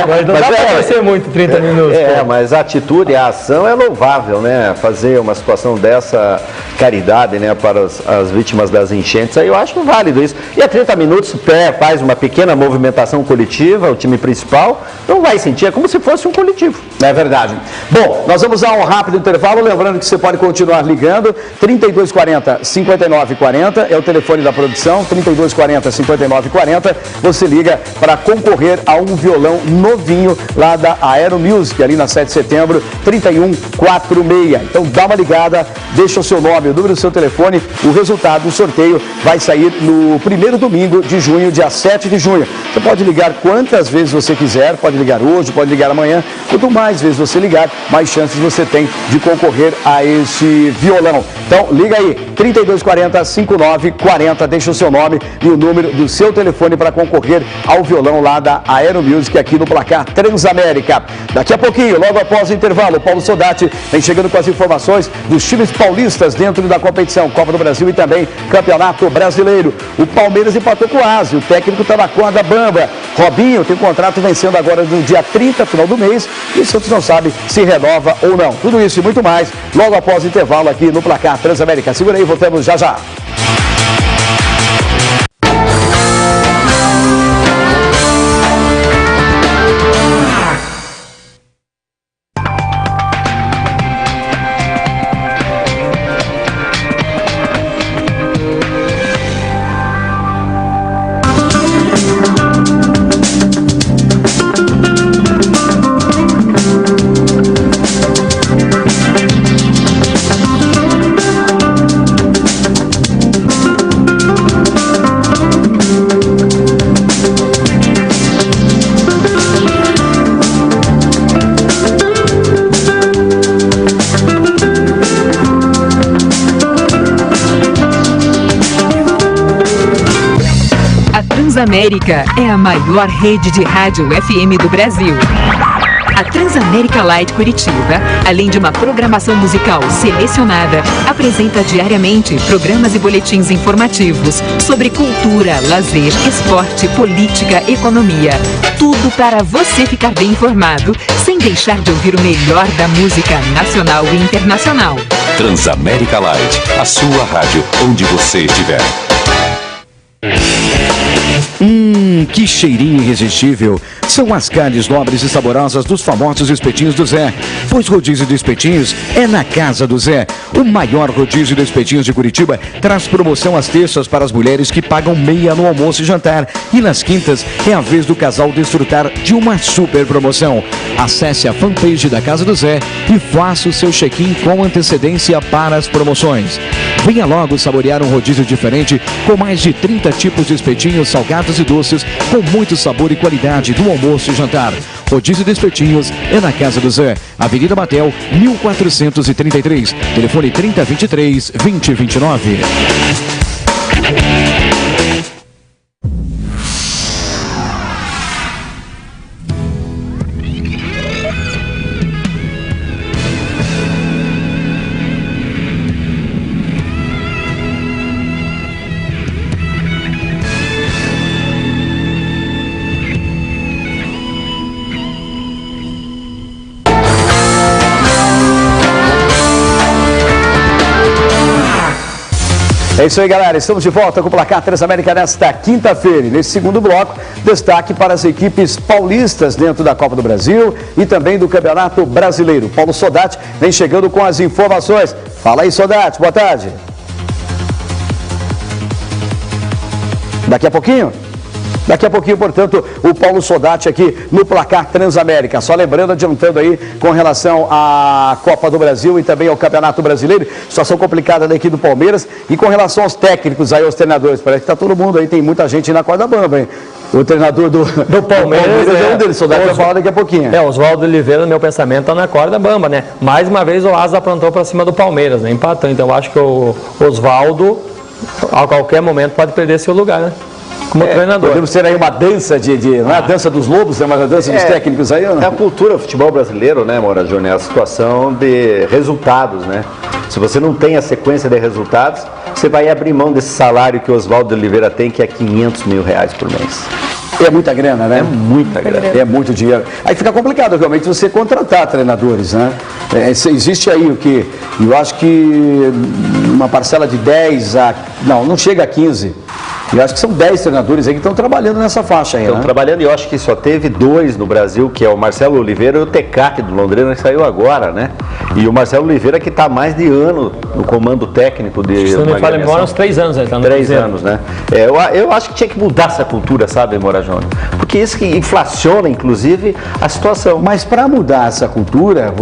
Mas não dá para aquecer muito 30 minutos. Mas a atitude, a ação é louvável, né? Fazer uma situação dessa caridade, né, para as vítimas das enchentes, aí eu acho válido isso. E a 30 minutos faz uma pequena movimentação coletiva, o time principal não vai sentir, é como se fosse um coletivo. É verdade. Bom, nós vamos a um rápido intervalo, lembrando que você pode continuar ligando, 3240-5940 é o telefone da produção, 3240-5940, você liga para concorrer a um violão novinho lá da Aero Music, ali na 7 de setembro, 3146. Então dá uma ligada, deixa o seu nome, o número do seu telefone, o resultado do sorteio vai sair no primeiro domingo de junho, dia 7 de junho. Você pode ligar quantas vezes você quiser, pode ligar hoje, pode ligar amanhã. Quanto mais vezes você ligar, mais chances você tem de concorrer a esse violão. Então liga aí, 3240-5940, deixa o seu nome e o número do seu telefone para concorrer ao violão lá da Aero Music aqui no placar Transamérica. Daqui a pouquinho, logo após o intervalo, o Paulo Soldati vem chegando com as informações dos times paulistas dentro da competição Copa do Brasil e também Campeonato Brasileiro. O Palmeiras empatou com o Ásia, o técnico está na corda bamba. Robinho tem um contrato vencendo agora no dia 30, final do mês, e o Santos não sabe se renova ou não. Tudo isso e muito mais, logo após o intervalo aqui no placar Transamérica. Segura aí, voltamos já já. Transamérica é a maior rede de rádio FM do Brasil. A Transamérica Light Curitiba, além de uma programação musical selecionada, apresenta diariamente programas e boletins informativos sobre cultura, lazer, esporte, política, economia. Tudo para você ficar bem informado, sem deixar de ouvir o melhor da música nacional e internacional. Transamérica Light, a sua rádio onde você estiver. Que cheirinho irresistível. São as carnes nobres e saborosas dos famosos espetinhos do Zé. Pois rodízio de espetinhos é na casa do Zé. O maior rodízio de espetinhos de Curitiba traz promoção às terças para as mulheres que pagam meia no almoço e jantar. E nas quintas é a vez do casal desfrutar de uma super promoção. Acesse a fanpage da Casa do Zé e faça o seu check-in com antecedência para as promoções. Venha logo saborear um rodízio diferente com mais de 30 tipos de espetinhos salgados e doces com muito sabor e qualidade do almoço e jantar. Rodízio de espetinhos é na Casa do Zé, Avenida Batel, 1433, telefone 3023-2029. É isso aí, galera. Estamos de volta com o placar Transamérica nesta quinta-feira. Nesse segundo bloco, destaque para as equipes paulistas dentro da Copa do Brasil e também do Campeonato Brasileiro. Paulo Soldati vem chegando com as informações. Fala aí, Soldati. Boa tarde. Daqui a pouquinho, portanto, o Paulo Soldati aqui no placar Transamérica. Só lembrando, adiantando aí com relação à Copa do Brasil e também ao Campeonato Brasileiro, situação complicada daqui do Palmeiras. E com relação aos técnicos aí, aos treinadores, parece que tá todo mundo aí, tem muita gente na corda bamba, hein? O treinador do Palmeiras é um deles, só dá pra falar daqui a pouquinho. Oswaldo Oliveira, no meu pensamento, tá na corda bamba, né? Mais uma vez o Asa aprontou para cima do Palmeiras, né? Empatou. Então eu acho que o Oswaldo, a qualquer momento, pode perder seu lugar, né? Como treinador. Podemos ter aí uma dança não é a dança dos lobos, é uma dança dos técnicos aí, ou não? É a cultura do futebol brasileiro, né, Moura Júnior? É a situação de resultados, né? Se você não tem a sequência de resultados, você vai abrir mão desse salário que o Oswaldo Oliveira tem, que é R$500 mil por mês. É muita grana, né? É muita grana. É muito dinheiro. Aí fica complicado realmente você contratar treinadores, né? Existe aí o que? Eu acho que uma parcela de 10 a... Não chega a 15. Eu acho que são 10 treinadores aí que estão trabalhando nessa faixa aí, Estão trabalhando, e eu acho que só teve 2 no Brasil, que é o Marcelo Oliveira e o Tecate do Londrina, que saiu agora, né? E o Marcelo Oliveira, que está há mais de ano no comando técnico de... Se não me falha, demora uns 3 anos. Ele tá no 3 anos, né? Eu acho que tinha que mudar essa cultura, sabe, Moura Júnior? Porque isso que inflaciona, inclusive, a situação. Mas para mudar essa cultura,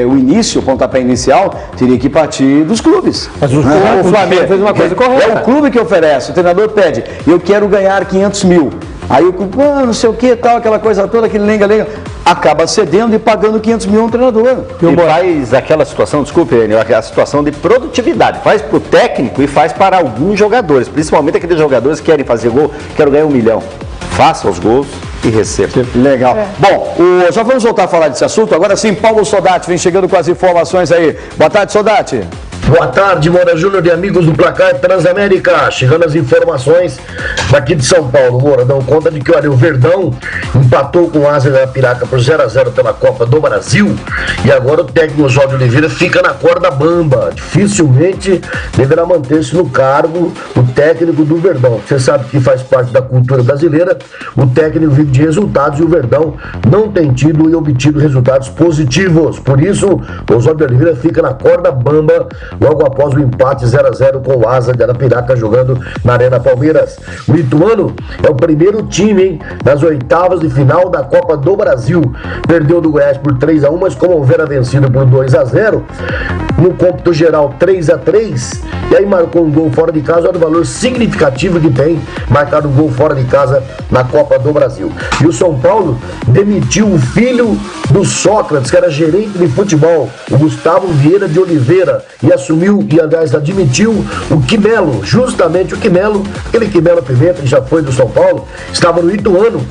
o início, o pontapé inicial, teria que partir dos clubes. Mas o Flamengo fez uma coisa correta. É o clube que oferece, o treinador pede, eu quero ganhar 500 mil. Aí o clube, não sei o que, tal, aquela coisa toda, aquele lenga-lenga, acaba cedendo e pagando 500 mil a um treinador. E faz aquela situação, desculpe, a situação de produtividade. Faz para o técnico e faz para alguns jogadores, principalmente aqueles jogadores que querem fazer gol, quero ganhar 1 milhão. Faça os gols e receba. Legal. Bom, já vamos voltar a falar desse assunto. Agora sim, Paulo Sodati vem chegando com as informações aí. Boa tarde, Sodati. Boa tarde, Moura Júnior e amigos do Placar Transamérica. Chegando as informações daqui de São Paulo. Moura, dão conta de que o Verdão empatou com o Asa da Piraca por 0-0 pela Copa do Brasil. E agora o técnico Oswaldo Oliveira fica na corda bamba. Dificilmente deverá manter-se no cargo o técnico do Verdão. Você sabe que faz parte da cultura brasileira. O técnico vive de resultados e o Verdão não tem tido e obtido resultados positivos. Por isso, o Oswaldo Oliveira fica na corda bamba logo após o empate 0-0 com o Asa de Arapiraca jogando na Arena Palmeiras. O Ituano é o primeiro time, hein, nas oitavas de final da Copa do Brasil. Perdeu do Goiás por 3-1, mas como houvera vencido por 2-0, no cômputo geral 3-3, e aí marcou um gol fora de casa. Olha o valor significativo que tem marcar um gol fora de casa na Copa do Brasil. E o São Paulo demitiu o filho do Sócrates, que era gerente de futebol, o Gustavo Vieira de Oliveira, e assumiu, e aliás admitiu, o Quimelo, justamente o Quimelo, aquele Quimelo Pimenta que já foi do São Paulo, estava no Ituano,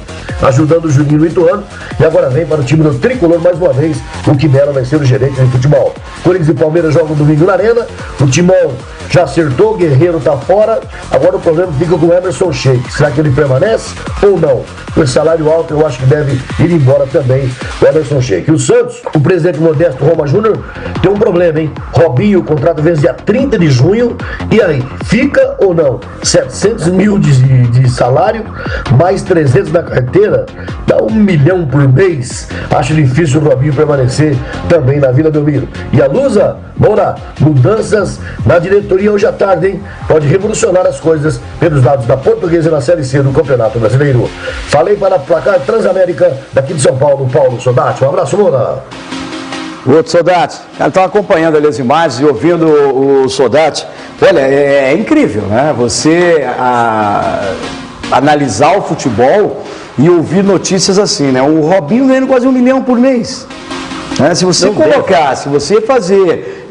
ajudando o Juninho no Ituano, e agora vem para o time do Tricolor mais uma vez. O Quimelo vai ser o gerente de futebol. Corinthians e Palmeiras jogam domingo na Arena, o Timão já acertou, o Guerreiro tá fora, agora o problema fica com o Emerson Sheik. Será que ele permanece ou não? Com esse salário alto, eu acho que deve ir embora também o Emerson Sheik. E o Santos, o presidente Modesto Roma Júnior, tem um problema, hein? Robinho, o contrato vence dia 30 de junho, e aí, fica ou não? 700 mil de salário, mais 300 na carteira, dá 1 milhão por mês. Acho difícil o Robinho permanecer também na Vila Belmiro. E a Lusa, Moura, mudanças na diretoria hoje à tarde, hein? Pode revolucionar as coisas pelos lados da Portuguesa na Série C do Campeonato Brasileiro. Falei para Placar Transamérica, daqui de São Paulo, Paulo Sodati. Um abraço, Moura. Outro Sodati, cara, estava acompanhando ali as imagens e ouvindo o Sodati. Olha, é incrível, né? Você analisar o futebol e ouvir notícias assim, né? O Robinho ganhando quase 1 milhão por mês. Né? Se você colocar, se você fazer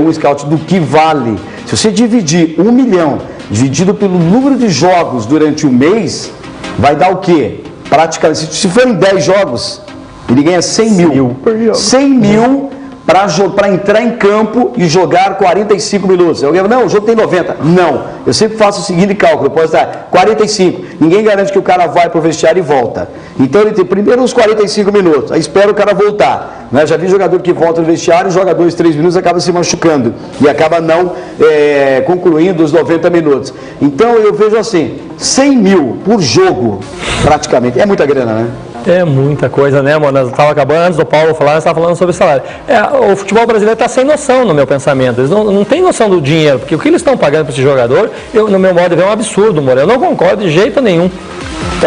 um scout do que vale, se você dividir 1 milhão, dividido pelo número de jogos durante um mês, vai dar o quê? Praticamente, se forem 10 jogos, ele ganha 100 mil. 100 mil para entrar em campo e jogar 45 minutos. Eu digo, não, o jogo tem 90. Não, eu sempre faço o seguinte cálculo, eu posso dar 45. Ninguém garante que o cara vai para o vestiário e volta. Então ele tem primeiro uns 45 minutos, aí espera o cara voltar. Né? Já vi jogador que volta no vestiário, joga 2, 3 minutos, acaba se machucando e acaba não concluindo os 90 minutos. Então eu vejo assim, 100 mil por jogo, praticamente. É muita grana, né? É muita coisa, né, mano? Nós estava acabando, antes do Paulo falar, nós estávamos falando sobre salário. O futebol brasileiro está sem noção, no meu pensamento. Eles não têm noção do dinheiro, porque o que eles estão pagando para esse jogador, no meu modo de ver, é um absurdo, mano. Eu não concordo de jeito nenhum.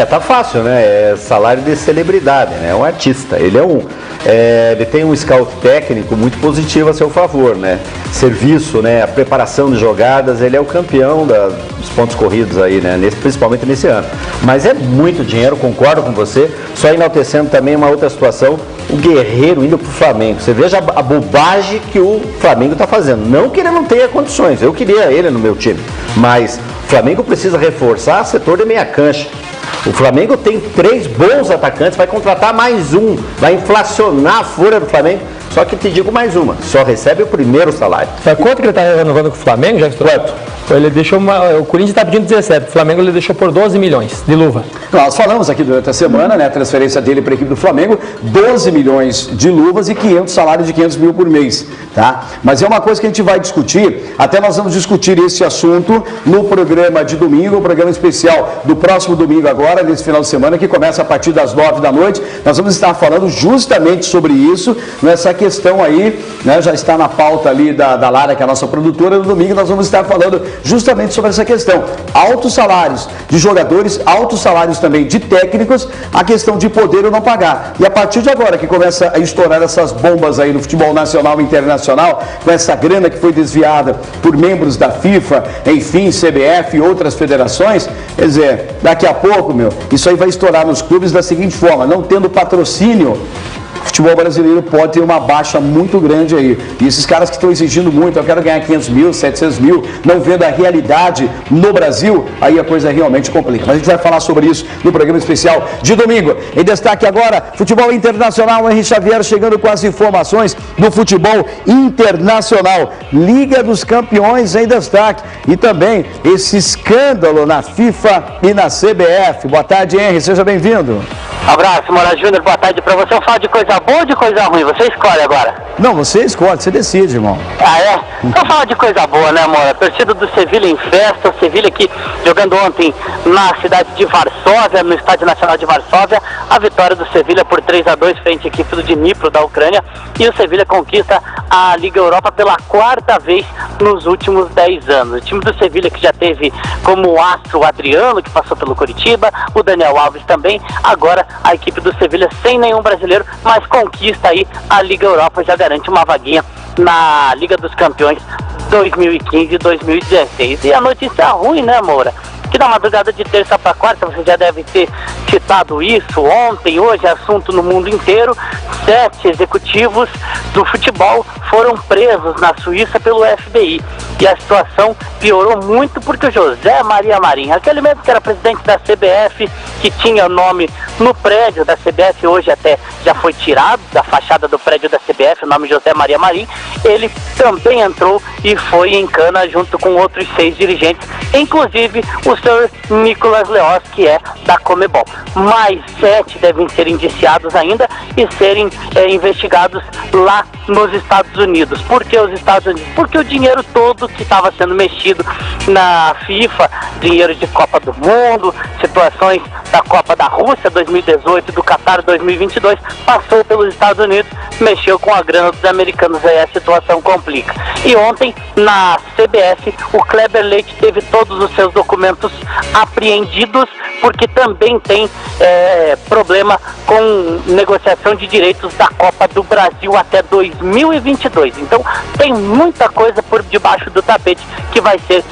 Tá fácil, né? É salário de celebridade, né? É um artista. Ele tem um scout técnico muito positivo a seu favor, né? Serviço, né? A preparação de jogadas, ele é o campeão dos pontos corridos aí, né? Principalmente nesse ano. Mas é muito dinheiro, concordo com você. Só enaltecendo também uma outra situação, o Guerreiro indo pro Flamengo. Você veja a bobagem que o Flamengo está fazendo. Não que ele não tenha condições, eu queria ele no meu time. Mas o Flamengo precisa reforçar o setor de meia cancha. O Flamengo tem 3 bons atacantes, vai contratar mais um, vai inflacionar a folha do Flamengo. Só que te digo mais uma, só recebe o primeiro salário. Sabe quanto que ele está renovando com o Flamengo? Quanto? Ele deixou o Corinthians está pedindo 17, o Flamengo ele deixou por 12 milhões de luva. Nós falamos aqui durante a semana, né, a transferência dele para a equipe do Flamengo, 12 milhões de luvas e 500 salários de 500 mil por mês, tá? Mas é uma coisa que a gente vai discutir, até nós vamos discutir esse assunto no programa de domingo, o programa especial do próximo domingo agora, nesse final de semana, que começa a partir das 9 da noite. Nós vamos estar falando justamente sobre isso, nessa questão aí, né, já está na pauta ali da Lara, que é a nossa produtora, no domingo nós vamos estar falando justamente sobre essa questão. Altos salários de jogadores, altos salários também de técnicos, a questão de poder ou não pagar. E a partir de agora que começa a estourar essas bombas aí no futebol nacional e internacional, com essa grana que foi desviada por membros da FIFA, enfim, CBF e outras federações, quer dizer, daqui a pouco, isso aí vai estourar nos clubes da seguinte forma, não tendo patrocínio, o futebol brasileiro pode ter uma baixa muito grande aí. E esses caras que estão exigindo muito, eu quero ganhar 500 mil, 700 mil, não vendo a realidade no Brasil, aí a coisa realmente complica. Mas a gente vai falar sobre isso no programa especial de domingo. Em destaque agora, futebol internacional, Henry Xavier chegando com as informações do futebol internacional. Liga dos Campeões em destaque. E também esse escândalo na FIFA e na CBF. Boa tarde, Henry, seja bem-vindo. Abraço, Mora Júnior, boa tarde pra você. Eu falo de coisa boa ou de coisa ruim? Você escolhe agora. Não, você escolhe, você decide, irmão. Ah, é? Então fala de coisa boa, né, Mora? A torcida do Sevilha em festa, o Sevilha aqui jogando ontem na cidade de Varsóvia, no Estádio Nacional de Varsóvia, a vitória do Sevilha por 3-2 frente à equipe do Dnipro da Ucrânia, e o Sevilha conquista a Liga Europa pela 4ª vez nos últimos 10 anos. O time do Sevilha que já teve como astro o Adriano, que passou pelo Coritiba, o Daniel Alves também, agora a equipe do Sevilha sem nenhum brasileiro, mas conquista aí a Liga Europa, já garante uma vaguinha na Liga dos Campeões 2015 e 2016. E a notícia ruim, né, Moura? Que na madrugada de terça para quarta, você já deve ter citado isso ontem, hoje, assunto no mundo inteiro, 7 executivos do futebol foram presos na Suíça pelo FBI. E a situação piorou muito porque o José Maria Marim, aquele mesmo que era presidente da CBF, que tinha o nome no prédio da CBF, hoje até já foi tirado da fachada do prédio da CBF, o nome José Maria Marim, ele também entrou e foi em cana junto com outros 6 dirigentes, inclusive o senhor Nicolas Leoz, que é da Comebol. Mais 7 devem ser indiciados ainda e serem investigados lá nos Estados Unidos. Por que os Estados Unidos? Porque o dinheiro todo que estava sendo mexido na FIFA, dinheiro de Copa do Mundo, situações da Copa da Rússia 2018 e do Qatar 2022, passou pelos Estados Unidos, mexeu com a grana dos americanos, aí a situação complica. E ontem, na CBF, o Kleber Leite teve todos os seus documentos apreendidos, porque também tem problema com negociação de direitos da Copa do Brasil até 2022. Então, tem muita coisa por debaixo do tapete que vai ser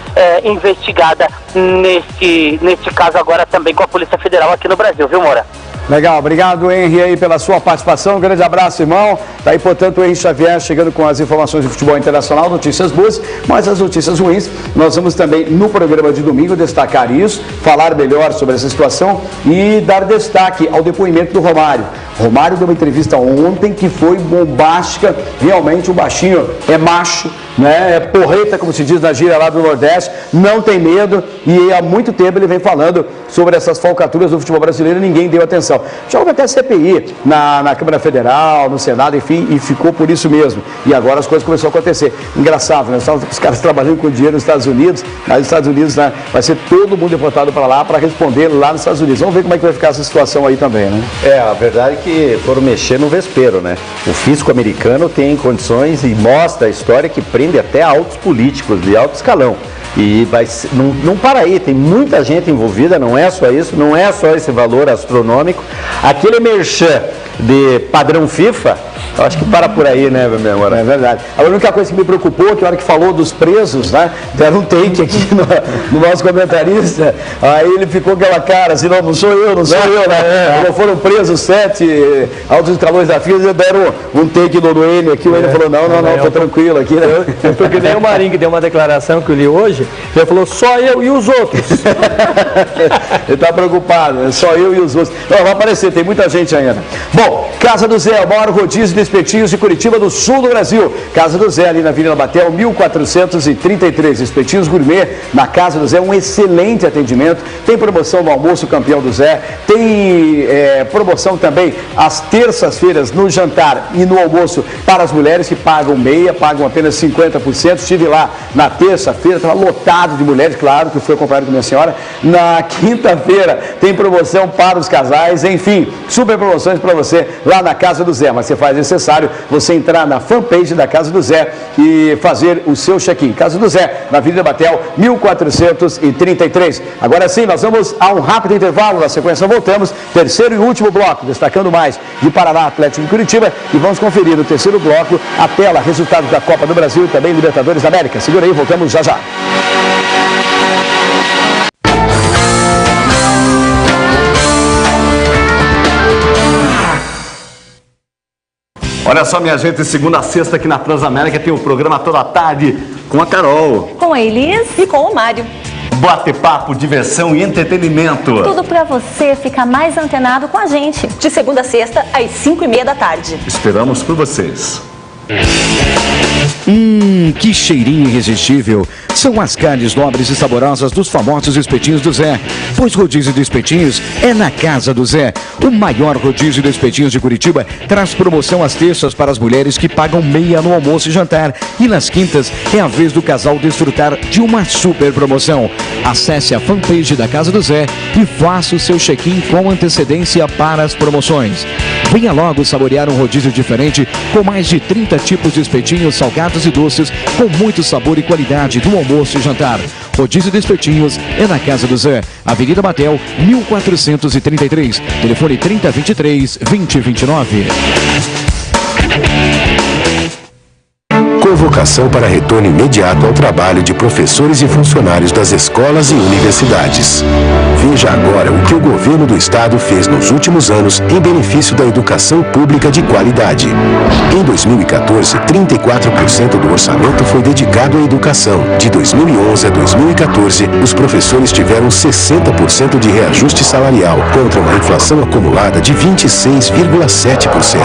investigada neste caso agora também com a Polícia Federal aqui no Brasil, viu, Moura? Legal, obrigado, Henry, aí pela sua participação, um grande abraço, irmão. Daí, portanto, o Henry Xavier chegando com as informações do futebol internacional, notícias boas, mas as notícias ruins, nós vamos também no programa de domingo destacar isso, falar melhor sobre essa situação e dar destaque ao depoimento do Romário. Romário deu uma entrevista ontem que foi bombástica, realmente o baixinho é macho, né? É porreta, como se diz na gíria lá do Nordeste, não tem medo, e há muito tempo ele vem falando sobre essas falcatruas do futebol brasileiro e ninguém deu atenção. Já houve até CPI na Câmara Federal, no Senado, enfim, e ficou por isso mesmo. E agora as coisas começaram a acontecer. Engraçado, né? Os caras trabalhando com dinheiro nos Estados Unidos, mas nos Estados Unidos, né, vai ser todo mundo deportado para lá para responder lá nos Estados Unidos. Vamos ver como é que vai ficar essa situação aí também, né? A verdade é que foram mexer no vespeiro, né? O fisco americano tem condições e mostra a história que prende até altos políticos de alto escalão. E não para aí, tem muita gente envolvida, não é só isso, não é só esse valor astronômico. Aquele merchan de padrão FIFA, eu acho que para por aí, né, meu amor? É verdade. A única coisa que me preocupou é que a hora que falou dos presos, né, deram um take aqui no nosso comentarista, aí ele ficou aquela cara assim, não sou eu, né? Quando foram presos 7 altos escalões da FIFA, deram um take no N aqui, o N falou, não, tô tranquilo aqui. Né? Eu tô que nem o Marinho, que deu uma declaração que eu li hoje, ele falou, só eu e os outros. Ele tá preocupado, só eu e os outros. Não, vai aparecer, tem muita gente ainda. Bom, Casa do Zé, o maior rodízio de espetinhos de Curitiba, do sul do Brasil. Casa do Zé, ali na Avenida Batel, 1433. Espetinhos gourmet na Casa do Zé, um excelente atendimento. Tem promoção no almoço campeão do Zé. Tem promoção também às terças-feiras no jantar e no almoço para as mulheres que pagam meia, pagam apenas 50%. Estive lá na terça-feira, estava lotado de mulheres, claro que foi acompanhado com minha senhora. Na quinta-feira tem promoção para os casais, enfim, super promoções para você lá na Casa do Zé. Mas você faz necessário você entrar na fanpage da Casa do Zé e fazer o seu check-in. Casa do Zé, na Avenida Batel, 1433. Agora sim, nós vamos a um rápido intervalo. Na sequência voltamos, terceiro e último bloco, destacando mais de Paraná, Atlético de Curitiba, e vamos conferir o terceiro bloco, a tela, resultados da Copa do Brasil e também Libertadores da América. Segura aí, voltamos já já. Olha só, minha gente, segunda a sexta aqui na Transamérica tem o programa Toda a Tarde com a Carol, com a Elis e com o Mário. Bate-papo, diversão e entretenimento. Tudo pra você ficar mais antenado com a gente. De segunda a sexta, às 5:30 da tarde. Esperamos por vocês. Que cheirinho irresistível. São as carnes nobres e saborosas dos famosos espetinhos do Zé. Pois rodízio de espetinhos é na Casa do Zé. O maior rodízio de espetinhos de Curitiba traz promoção às terças para as mulheres que pagam meia no almoço e jantar. E nas quintas é a vez do casal desfrutar de uma super promoção. Acesse a fanpage da Casa do Zé e faça o seu check-in com antecedência para as promoções. Venha logo saborear um rodízio diferente com mais de 30 tipos de espetinhos, salgados e doces com muito sabor e qualidade do almoço e jantar. Rodízio de espetinhos é na Casa do Zé, Avenida Batel, 1433, telefone 3023-2029. Convocação para retorno imediato ao trabalho de professores e funcionários das escolas e universidades. Veja agora o que o governo do estado fez nos últimos anos em benefício da educação pública de qualidade. Em 2014, 34% do orçamento foi dedicado à educação. De 2011 a 2014, os professores tiveram 60% de reajuste salarial, contra uma inflação acumulada de 26,7%.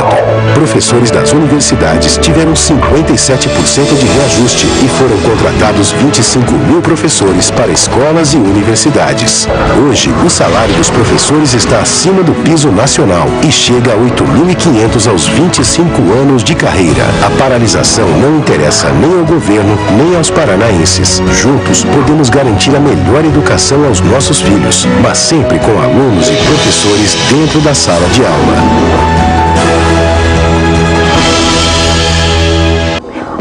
Professores das universidades tiveram 57% de reajuste e foram contratados 25 mil professores para escolas e universidades. Hoje, o salário dos professores está acima do piso nacional e chega a 8.500 aos 25 anos de carreira. A paralisação não interessa nem ao governo, nem aos paranaenses. Juntos, podemos garantir a melhor educação aos nossos filhos, mas sempre com alunos e professores dentro da sala de aula.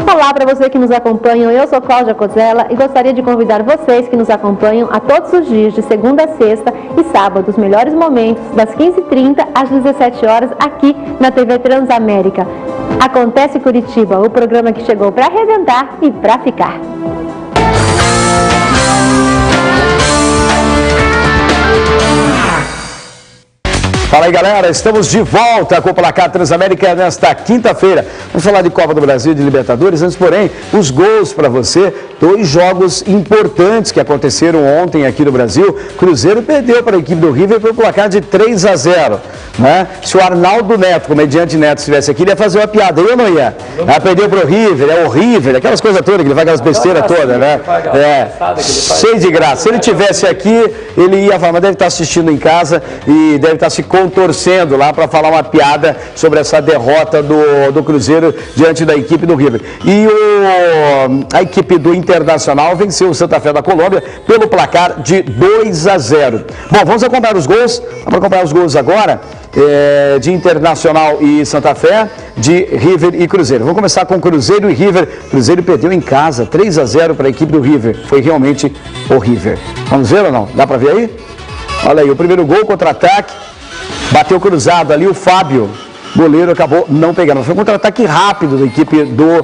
Olá para você que nos acompanha, eu sou Cláudia Cozella e gostaria de convidar vocês que nos acompanham a todos os dias, de segunda a sexta e sábado, os melhores momentos, das 15h30 às 17 horas, aqui na TV Transamérica. Acontece Curitiba, o programa que chegou para arrebentar e para ficar. Fala aí, galera, estamos de volta com o Placar Transamérica nesta quinta-feira. Vamos falar de Copa do Brasil e de Libertadores, antes, porém, os gols para você. 2 jogos importantes que aconteceram ontem aqui no Brasil. Cruzeiro perdeu para a equipe do River pelo placar de 3-0. Né? Se o Arnaldo Neto, comediante Neto, estivesse aqui, ele ia fazer uma piada, eu não ia. Ela perdeu pro River, é horrível, aquelas coisas todas, que ele faz aquelas besteiras todas, né? Cheio de graça. Se ele tivesse aqui, ele ia falar, mas deve estar assistindo em casa e deve estar se contorcendo lá para falar uma piada sobre essa derrota do Cruzeiro diante da equipe do River. E a equipe do Internacional venceu o Santa Fé da Colômbia pelo placar de 2-0. Bom, vamos acompanhar os gols. Vamos acompanhar os gols agora. De Internacional e Santa Fé, de River e Cruzeiro. Vamos começar com Cruzeiro e River. Cruzeiro perdeu em casa, 3-0 para a equipe do River. Foi realmente horrível. Vamos ver ou não? Dá para ver aí? Olha aí, o primeiro gol, contra-ataque. Bateu cruzado ali, o Fábio, goleiro, acabou não pegando. Foi um contra-ataque rápido da equipe do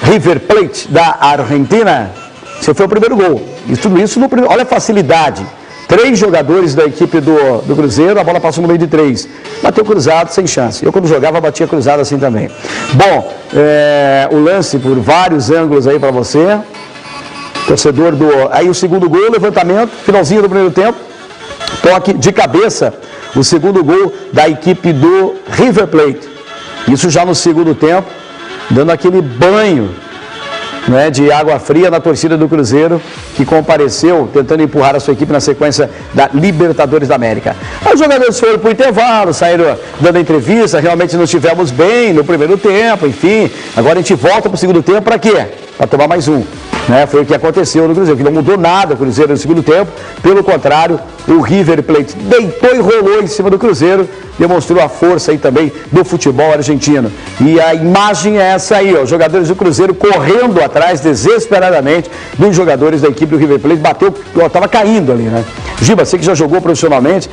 River Plate, da Argentina. Esse foi o primeiro gol. E tudo isso no primeiro. Olha a facilidade. 3 jogadores da equipe do Cruzeiro, a bola passou no meio de 3. Bateu cruzado, sem chance. Eu, quando jogava, batia cruzado assim também. Bom, o lance por vários ângulos aí para você. Torcedor do... Aí o segundo gol, levantamento, finalzinho do primeiro tempo. Toque de cabeça, o segundo gol da equipe do River Plate. Isso já no segundo tempo, dando aquele banho, né, de água fria na torcida do Cruzeiro, que compareceu tentando empurrar a sua equipe na sequência da Libertadores da América. Os jogadores foram para o intervalo, saíram dando entrevista, realmente não estivemos bem no primeiro tempo, enfim. Agora a gente volta para o segundo tempo para quê? Para tomar mais um. Né? Foi o que aconteceu no Cruzeiro, que não mudou nada o Cruzeiro no segundo tempo, pelo contrário, o River Plate deitou e rolou em cima do Cruzeiro, demonstrou a força aí também do futebol argentino. E a imagem é essa aí, ó, os jogadores do Cruzeiro correndo atrás desesperadamente dos jogadores da equipe do River Plate, bateu, estava caindo ali, né? Giba, você que já jogou profissionalmente,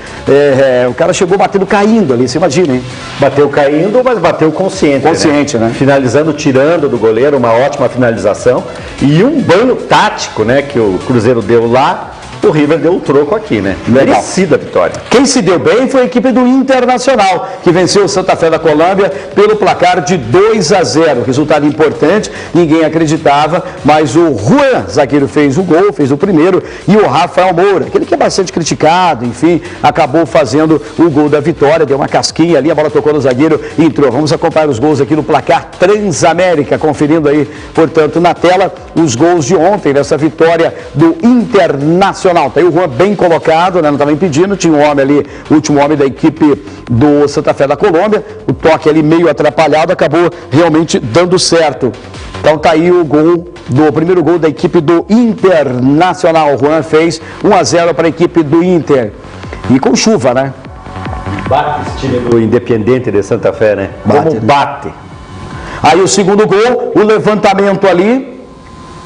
o cara chegou batendo caindo ali, você imagina, hein? Bateu caindo, mas bateu consciente. Consciente, né? Finalizando, tirando do goleiro, uma ótima finalização. E um banho tático, né, que o Cruzeiro deu lá, o River deu o troco aqui, né? Merecida a vitória. Quem se deu bem foi a equipe do Internacional, que venceu o Santa Fé da Colômbia pelo placar de 2-0. Resultado importante, ninguém acreditava, mas o Juan, zagueiro, fez o gol, fez o primeiro, e o Rafael Moura, aquele que é bastante criticado, enfim, acabou fazendo o gol da vitória, deu uma casquinha ali, a bola tocou no zagueiro e entrou. Vamos acompanhar os gols aqui no placar Transamérica, conferindo aí, portanto, na tela, os gols de ontem, nessa vitória do Internacional. Tá aí o Juan bem colocado, né? Não estava impedindo, tinha um homem ali, o último homem da equipe do Santa Fé da Colômbia, o toque ali meio atrapalhado, acabou realmente dando certo. Então tá aí o gol, o primeiro gol da equipe do Internacional. O Juan fez 1-0 para a equipe do Inter. E com chuva, né? Bate esse time do Independiente de Santa Fé, né? Como bate. Aí o segundo gol, o levantamento ali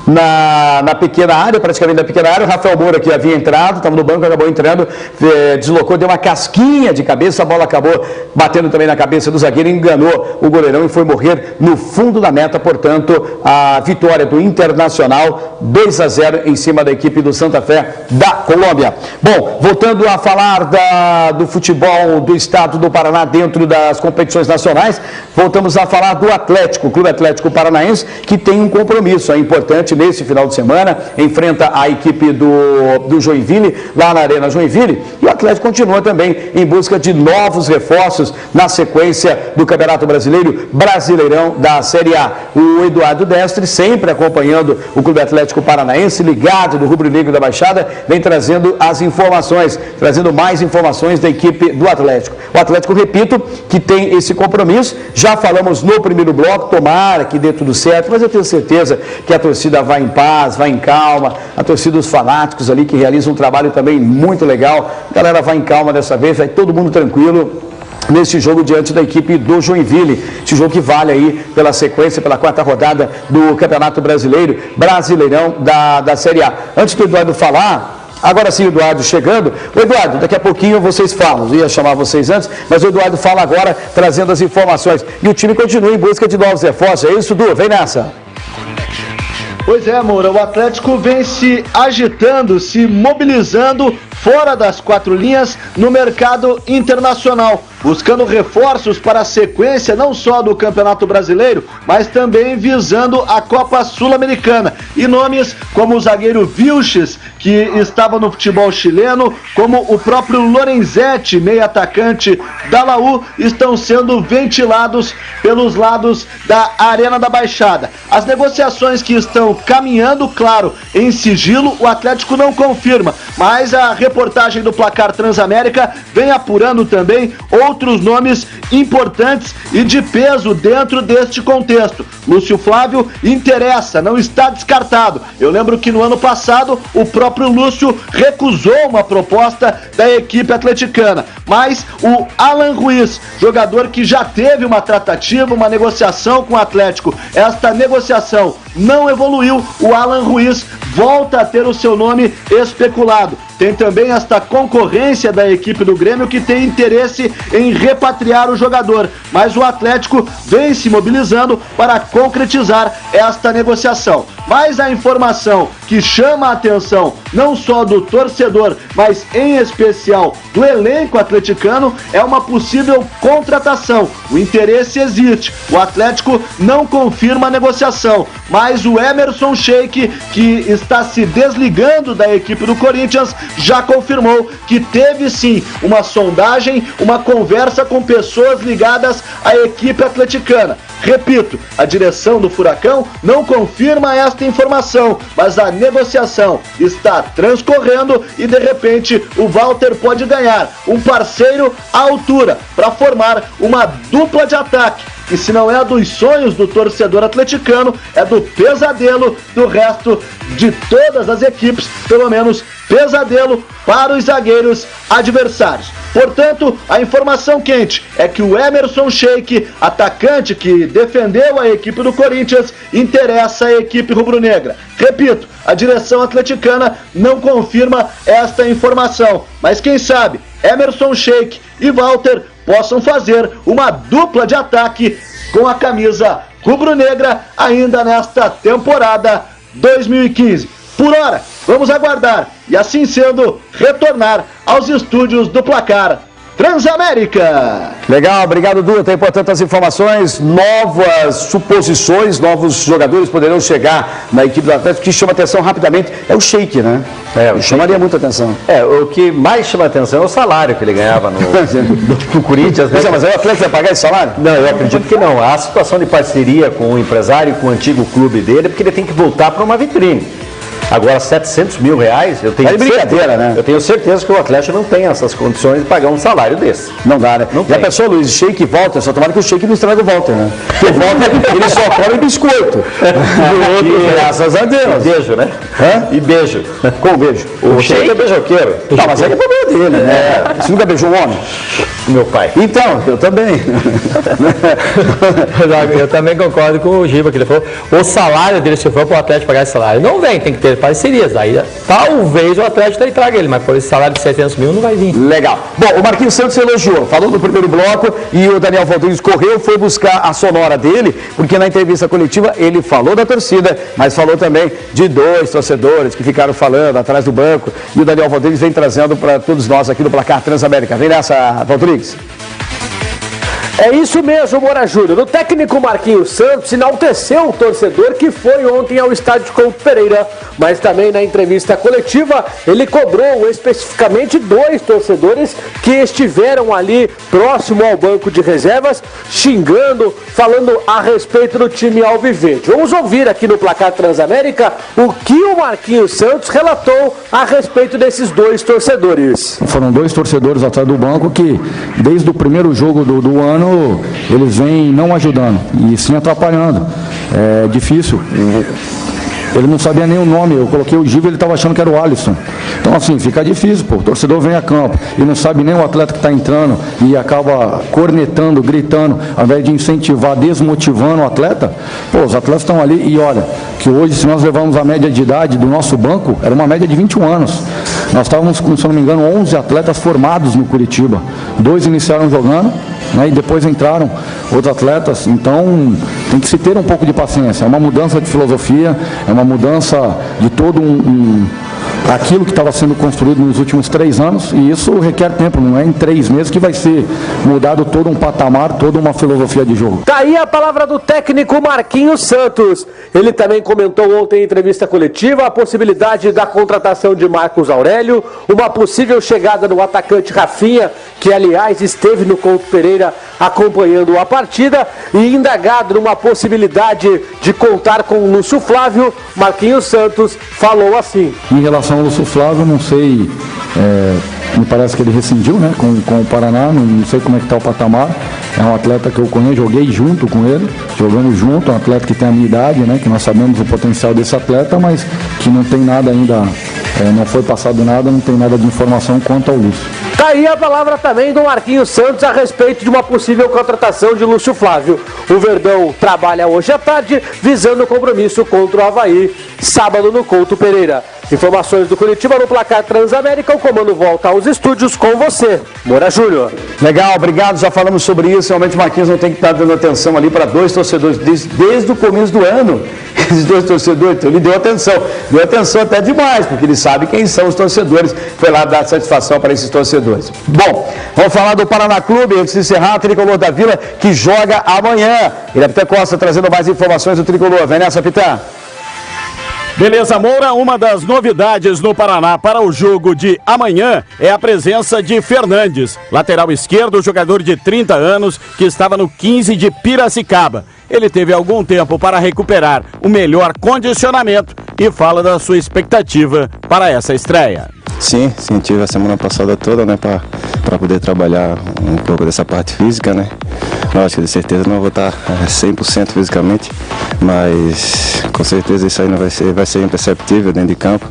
na pequena área, praticamente na pequena área. O Rafael Moura, que havia entrado, estava no banco, acabou entrando, deslocou, deu uma casquinha de cabeça, a bola acabou batendo também na cabeça do zagueiro, enganou o goleirão e foi morrer no fundo da meta. Portanto, a vitória do Internacional, 2-0 em cima da equipe do Santa Fé da Colômbia. Bom, voltando a falar do futebol do estado do Paraná dentro das competições nacionais, voltamos a falar do Atlético, o Clube Atlético Paranaense, que tem um compromisso importante nesse final de semana, enfrenta a equipe do Joinville, lá na Arena Joinville, e o Atlético continua também em busca de novos reforços na sequência do Campeonato Brasileiro, Brasileirão da Série A. O Eduardo Destre, sempre acompanhando o Clube Atlético Paranaense, ligado do Rubro Negro da Baixada, vem trazendo as informações, trazendo mais informações da equipe do Atlético. O Atlético, repito, que tem esse compromisso, já falamos no primeiro bloco, tomara que dê tudo certo, mas eu tenho certeza que a torcida vai em paz, vai em calma, a torcida dos fanáticos ali que realiza um trabalho também muito legal, a galera vai em calma dessa vez, vai todo mundo tranquilo nesse jogo diante da equipe do Joinville, esse jogo que vale aí pela sequência, pela 4ª rodada do Campeonato Brasileiro, Brasileirão da Série A. Antes do Eduardo falar, agora sim o Eduardo chegando. O Eduardo, daqui a pouquinho vocês falam, eu ia chamar vocês antes, mas o Eduardo fala agora, trazendo as informações. E o time continua em busca de novos reforços, é isso, Du? Vem nessa! Pois é, Moura, o Atlético vem se agitando, se mobilizando fora das quatro linhas no mercado internacional, buscando reforços para a sequência não só do Campeonato Brasileiro, mas também visando a Copa Sul-Americana. E nomes como o zagueiro Vilches, que estava no futebol chileno, como o próprio Lorenzetti, meio atacante da Laú, estão sendo ventilados pelos lados da Arena da Baixada. As negociações que estão caminhando, claro, em sigilo, o Atlético não confirma, mas a reportagem do Placar Transamérica vem apurando também outros nomes importantes e de peso dentro deste contexto. Lúcio Flávio interessa, não está descartado. Eu lembro que no ano passado o próprio Lúcio recusou uma proposta da equipe atleticana, mas o Alan Ruiz, jogador que já teve uma tratativa, uma negociação com o Atlético, esta negociação não evoluiu, o Alan Ruiz volta a ter o seu nome especulado. Tem também esta concorrência da equipe do Grêmio que tem interesse em repatriar o jogador, mas o Atlético vem se mobilizando para concretizar esta negociação. Mas a informação que chama a atenção não só do torcedor, mas em especial do elenco atleticano é uma possível contratação. O interesse existe, o Atlético não confirma a negociação, mas o Emerson Sheik, que está se desligando da equipe do Corinthians, já confirmou que teve sim uma sondagem, uma conversa com pessoas ligadas à equipe atleticana. Repito, a direção do Furacão não confirma esta informação, mas a negociação está transcorrendo e de repente o Walter pode ganhar um parceiro à altura para formar uma dupla de ataque. E se não é dos sonhos do torcedor atleticano, é do pesadelo do resto de todas as equipes, pelo menos pesadelo para os zagueiros adversários. Portanto, a informação quente é que o Emerson Sheik, atacante que defendeu a equipe do Corinthians, interessa a equipe rubro-negra. Repito, a direção atleticana não confirma esta informação, mas quem sabe Emerson Sheik e Walter possam fazer uma dupla de ataque com a camisa rubro-negra ainda nesta temporada 2015. Por hora, vamos aguardar e assim sendo, retornar aos estúdios do Placar Transamérica. Legal, obrigado, Du. Tem, portanto, as informações, novas suposições, novos jogadores poderão chegar na equipe do Atlético. O que chama atenção rapidamente é o Sheik, né? Chamaria muita atenção. O que mais chama atenção é o salário que ele ganhava no Corinthians. Né? Mas aí o Atlético vai pagar esse salário? Não, eu acredito que não. A situação de parceria com o empresário, com o antigo clube dele, é porque ele tem que voltar para uma vitrine. Agora, R$700 mil, eu tenho brincadeira, né? Eu tenho certeza que o Atlético não tem essas condições de pagar um salário desse. Não dá, né? Não e a pessoa, Luiz, Sheik e Walter, só tomara que o Sheik não estraga o Walter, né? Porque o Walter, ele só come biscoito. Graças a Deus. E beijo, né? E beijo. Com beijo. O Sheik é beijoqueiro. Não, mas aí é problema dele, né? Você nunca beijou um homem? Meu pai. Então, eu também. Eu também concordo com o Giba, que ele falou. O salário dele, se for para o Atlético pagar esse salário, não vem, tem que ter parcerias. Aí talvez o Atlético traga ele, mas por esse salário de 700 mil não vai vir. Legal. Bom, o Marquinhos Santos elogiou, falou no primeiro bloco e o Daniel Rodrigues correu, foi buscar a sonora dele, porque na entrevista coletiva ele falou da torcida, mas falou também de dois torcedores que ficaram falando atrás do banco e o Daniel Rodrigues vem trazendo para todos nós aqui no Placar Transamérica. Vem nessa, Rodrigues. É isso mesmo, Moura Júnior. O técnico Marquinhos Santos enalteceu o torcedor que foi ontem ao estádio Couto Pereira, mas também na entrevista coletiva ele cobrou especificamente dois torcedores que estiveram ali próximo ao banco de reservas, xingando, falando a respeito do time alviverde. Vamos ouvir aqui no Placar Transamérica o que o Marquinhos Santos relatou a respeito desses dois torcedores. Foram dois torcedores atrás do banco que, desde o primeiro jogo do ano, eles vêm não ajudando e sim atrapalhando. É difícil. Ele não sabia nem o nome, eu coloquei o Giba, ele estava achando que era o Alisson. Então assim, fica difícil, pô. O torcedor vem a campo e não sabe nem o atleta que está entrando e acaba cornetando, gritando, ao invés de incentivar, desmotivando o atleta. Pô, os atletas estão ali e olha, que hoje se nós levarmos a média de idade do nosso banco, era uma média de 21 anos. Nós estávamos com, se não me engano, 11 atletas formados no Curitiba. 2 iniciaram jogando, né, e depois entraram outros atletas. Então tem que se ter um pouco de paciência. É uma mudança de filosofia, é uma mudança de todo aquilo que estava sendo construído nos últimos 3 anos, e isso requer tempo, não é em 3 meses que vai ser mudado todo um patamar, toda uma filosofia de jogo. Tá aí a palavra do técnico Marquinhos Santos. Ele também comentou ontem em entrevista coletiva a possibilidade da contratação de Marcos Aurélio, uma possível chegada do atacante Rafinha, que aliás esteve no Couto Pereira acompanhando a partida, e indagado numa possibilidade de contar com o Lúcio Flávio, Marquinhos Santos falou assim: em relação ao Lúcio Flávio, não sei, me parece que ele rescindiu, né, com o Paraná, não sei como é que está o patamar. É um atleta que eu conheço, joguei junto com ele, jogamos junto, um atleta que tem a minha idade, né, que nós sabemos o potencial desse atleta, mas que não tem nada ainda, não foi passado nada, não tem nada de informação quanto ao Lúcio. Tá aí a palavra também do Marquinhos Santos a respeito de uma possível contratação de Lúcio Flávio. O Verdão trabalha hoje à tarde, visando o compromisso contra o Avaí, sábado no Couto Pereira. Informações do Curitiba no placar Transamérica. O comando volta aos estúdios com você, Moura Júnior. Legal, obrigado. Já falamos sobre isso. Realmente o Marquinhos não tem que estar dando atenção ali para 2 torcedores desde o começo do ano. Esses 2 torcedores, então ele deu atenção até demais, porque ele sabe quem são os torcedores. Foi lá dar satisfação para esses torcedores. Bom, vamos falar do Paraná Clube, antes de encerrar, a Tricolor da Vila, que joga amanhã. Irapité Costa trazendo mais informações do Tricolor. Vem nessa, Pitã. Beleza, Moura, uma das novidades no Paraná para o jogo de amanhã é a presença de Fernandes, lateral esquerdo, jogador de 30 anos, que estava no 15 de Piracicaba. Ele teve algum tempo para recuperar o melhor condicionamento e fala da sua expectativa para essa estreia. Sim, tive a semana passada toda, né, para poder trabalhar um pouco dessa parte física, né. Lógico, de certeza não vou estar 100% fisicamente, mas com certeza isso aí não vai ser imperceptível dentro de campo,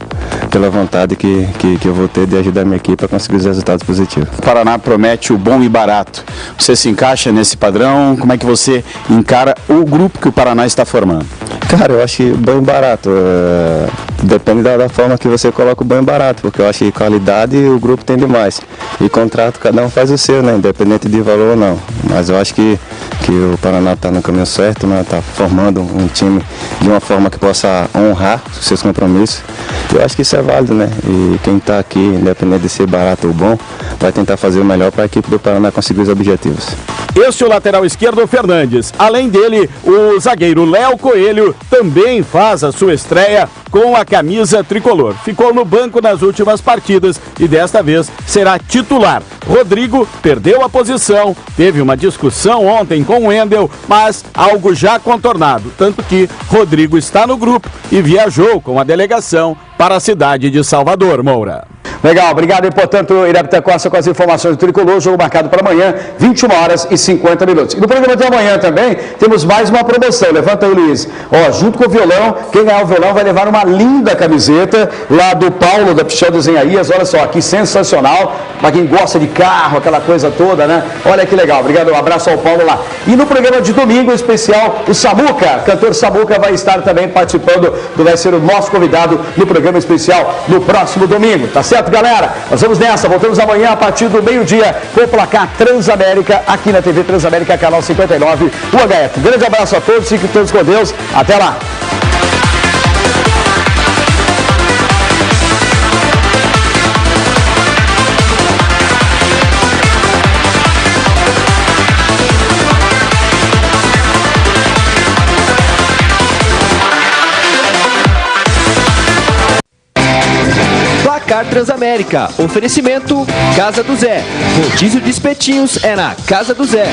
pela vontade que eu vou ter de ajudar a minha equipe a conseguir os resultados positivos. O Paraná promete o bom e barato. Você se encaixa nesse padrão? Como é que você encara o grupo que o Paraná está formando? Cara, eu acho que bom e barato. Depende da forma que você coloca o bom e barato, porque eu acho que qualidade o grupo tem demais. E contrato cada um faz o seu, né? Independente de valor ou não. Mas eu acho que o Paraná está no caminho certo, né? Está formando um time de uma forma que possa honrar os seus compromissos. Eu acho que isso é válido, né? E quem está aqui, independente de ser barato ou bom, vai tentar fazer o melhor para a equipe do Paraná conseguir os objetivos. Este é o lateral esquerdo Fernandes. Além dele, o zagueiro Léo Coelho também faz a sua estreia com a camisa tricolor. Ficou no banco nas últimas partidas e desta vez será titular. Rodrigo perdeu a posição, teve uma discussão ontem com o Wendel, mas algo já contornado, tanto que Rodrigo está no grupo e viajou com a delegação para a cidade de Salvador, Moura. Legal, obrigado. E, portanto, Irapité Costa com as informações do Tricolor, jogo marcado para amanhã, 21h50. E no programa de amanhã também temos mais uma promoção. Levanta aí, Luiz. Ó, junto com o violão, quem ganhar o violão vai levar uma linda camiseta lá do Paulo, da Pichel Desenharias. Olha só, que sensacional. Para quem gosta de carro, aquela coisa toda, né? Olha que legal. Obrigado, um abraço ao Paulo lá. E no programa de domingo, em especial, o Samuca, cantor Samuca, vai estar também participando, vai ser o nosso convidado no programa especial no próximo domingo. Tá certo, galera? Nós vamos nessa, voltamos amanhã a partir do meio-dia com o placar Transamérica, aqui na TV Transamérica, canal 59, UHF. Um grande abraço a todos, fiquem todos com Deus, até lá! Placar Transamérica. Oferecimento Casa do Zé. Rodízio de espetinhos é na Casa do Zé.